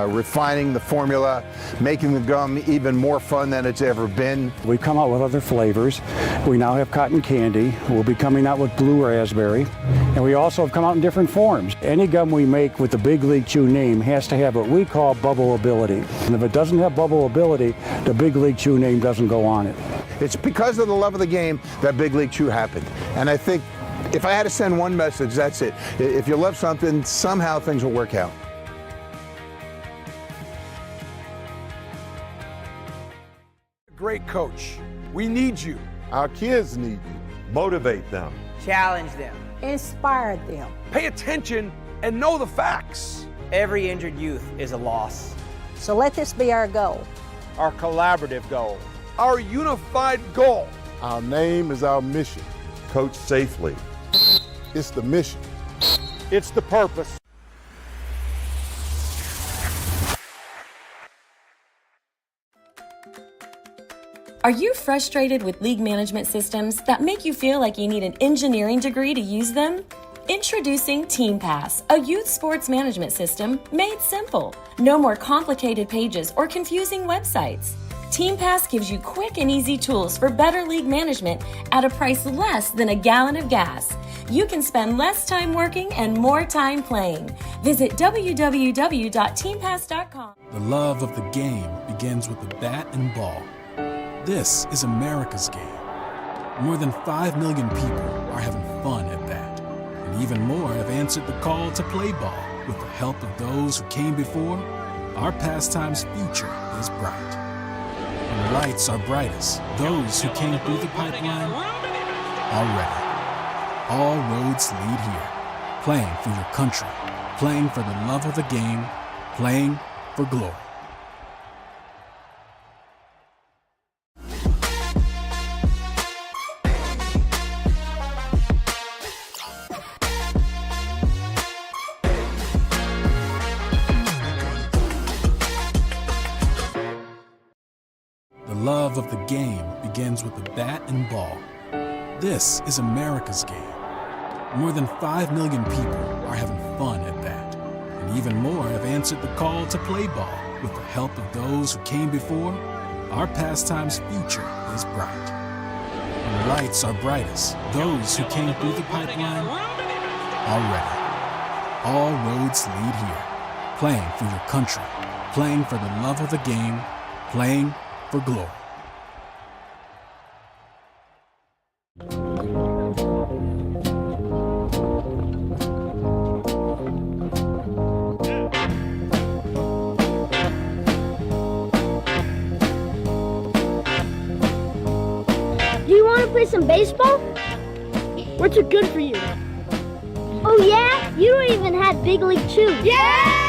refining the formula, making the gum even more fun than it's ever been. We've come out with other flavors. We now have cotton candy. We'll be coming out with blue raspberry, and we also have come out in different forms. Any gum we make with the Big League Chew name has to have what we call bubble ability, and if it doesn't have bubble ability, the Big League Chew name doesn't go on it. It's because of the love of the game that Big League Chew happened. And I think if I had to send one message, that's it. If you love something, somehow things will work out. Great coach. We need you. Our kids need you. Motivate them. Challenge them. Inspire them. Pay attention and know the facts. Every injured youth is a loss. So let this be our goal. Our collaborative goal. Our unified goal. Our name is our mission. Coach safely. It's the mission. It's the purpose. Are you frustrated with league management systems that make you feel like you need an engineering degree to use them? Introducing TeamPass, a youth sports management system made simple. No more complicated pages or confusing websites. TeamPass gives you quick and easy tools for better league management at a price less than a gallon of gas. You can spend less time working and more time playing. Visit www.teampass.com. The love of the game begins with the bat and ball. This is America's game. More than 5 million people are having fun at bat. And even more have answered the call to play ball. With the help of those who came before, our pastime's future is bright. When the lights are brightest, those who came through the pipeline are ready. All roads lead here. playing for your country, playing for the love of the game, playing for glory. The love of the game begins with the bat and ball. This is America's game. More than 5 million people are having fun at bat, and even more have answered the call to play ball. With the help of those who came before, our pastime's future is bright. When the lights are brightest, those who came through the pipeline are ready. All roads lead here. Playing for your country, playing for the love of the game, playing for glory. Do you want to play some baseball? What's it good for you? Oh yeah? You don't even have big league chew. Yeah!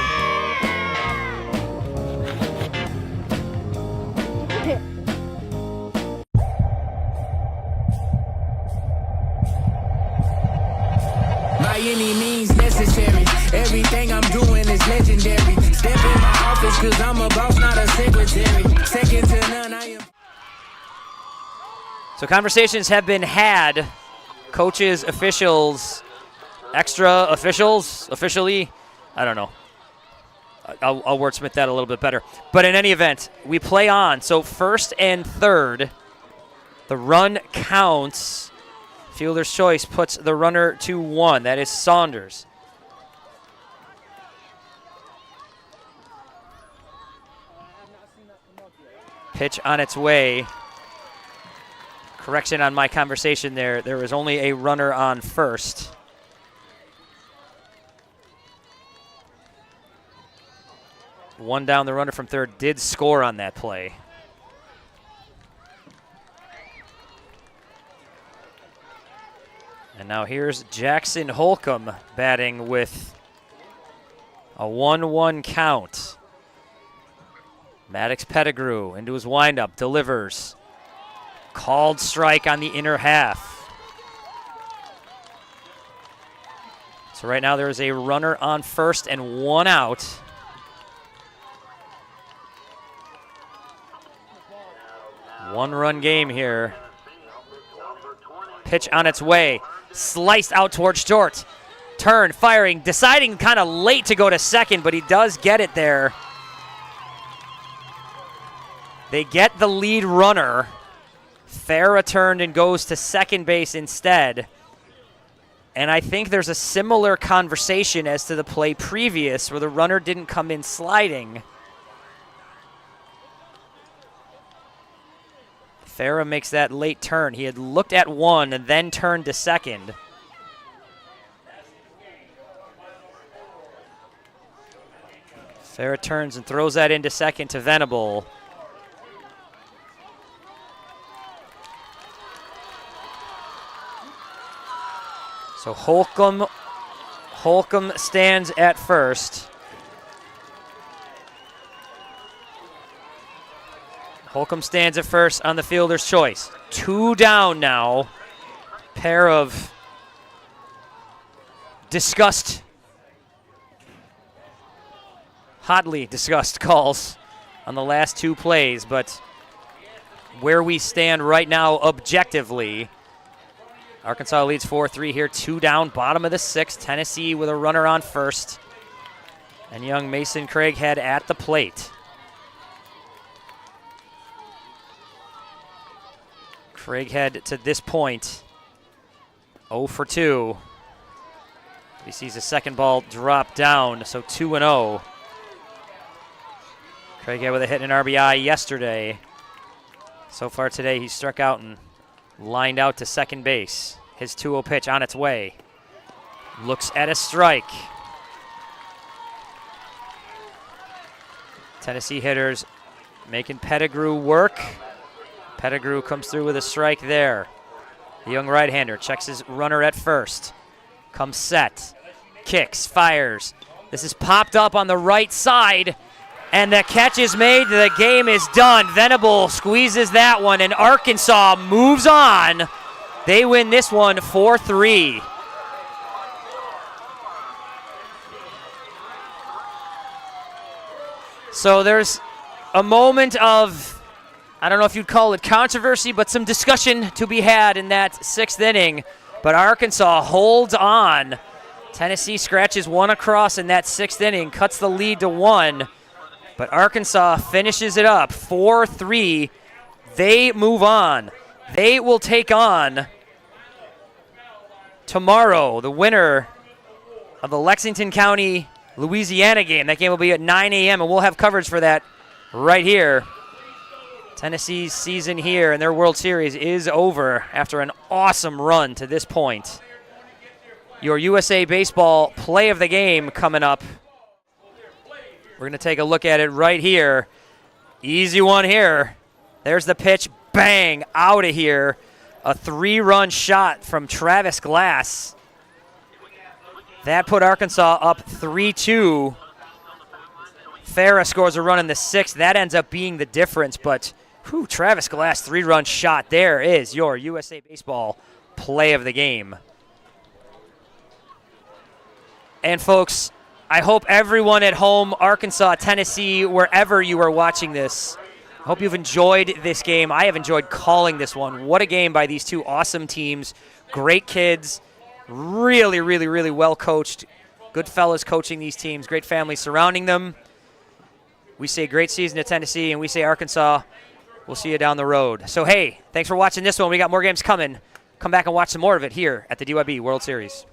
By any means necessary, everything I'm doing is legendary. Step in my office cause I'm a boss, not a secretary. Second to none, I am. So conversations have been had. Coaches, officials, extra officials, officially, I don't know. I'll wordsmith that a little bit better. But in any event, we play on. So first and third, the run counts. Fielder's choice puts the runner to 1. That is Saunders. Pitch on its way. Correction on my conversation there. There was only a runner on first. One down, the runner from third did score on that play. And now here's Jackson Holcomb batting with a 1-1 count. Maddox Pettigrew into his windup, delivers. Called strike on the inner half. So right now there is a runner on first and 1 out. One-run game here. Pitch on its way. Sliced out towards short. Turn, firing, deciding kind of late to go to second, but he does get it there. They get the lead runner. Farah turned and goes to second base instead. And I think there's a similar conversation as to the play previous where the runner didn't come in sliding. Farah makes that late turn. He had looked at 1 and then turned to second. Farah turns and throws that into second to Venable. So Holcomb stands at first. Holcomb stands at first on the fielder's choice. 2 down now. Pair of hotly discussed calls on the last 2 plays, but where we stand right now objectively, Arkansas leads 4-3 here, 2 down, bottom of the 6th. Tennessee with a runner on first. And young Mason Craighead at the plate. Craighead to this point, 0 for 2. He sees the second ball drop down, so 2-0. Craighead with a hit and an RBI yesterday. So far today, he struck out and lined out to second base. His 2-0 pitch on its way. Looks at a strike. Tennessee hitters making Pettigrew work. Pettigrew comes through with a strike there. The young right-hander checks his runner at first. Comes set. kicks, fires. This is popped up on the right side, and the catch is made. The game is done. Venable squeezes that one, and Arkansas moves on. They win this one 4-3. So there's a moment of, I don't know if you'd call it controversy, but some discussion to be had in that 6th inning. But Arkansas holds on. Tennessee scratches one across in that 6th inning, cuts the lead to 1. But Arkansas finishes it up 4-3. They move on. They will take on tomorrow the winner of the Lexington County, Louisiana game. That game will be at 9 a.m., and we'll have coverage for that right here. Tennessee's season here and their World Series is over after an awesome run to this point. Your USA Baseball play of the game coming up. We're going to take a look at it right here. Easy one here. There's the pitch. Bang! Out of here. A 3-run shot from Travis Glass. That put Arkansas up 3-2. Farah scores a run in the 6th. That ends up being the difference, but Travis Glass 3-run shot. There is your USA Baseball play of the game. And folks, I hope everyone at home, Arkansas, Tennessee, wherever you are watching this, I hope you've enjoyed this game. I have enjoyed calling this one. What a game by these two awesome teams. Great kids, really, really, really well coached. Good fellas coaching these teams, great families surrounding them. We say great season to Tennessee, and we say Arkansas, we'll see you down the road. So, hey, thanks for watching this one. We got more games coming. Come back and watch some more of it here at the DYB World Series.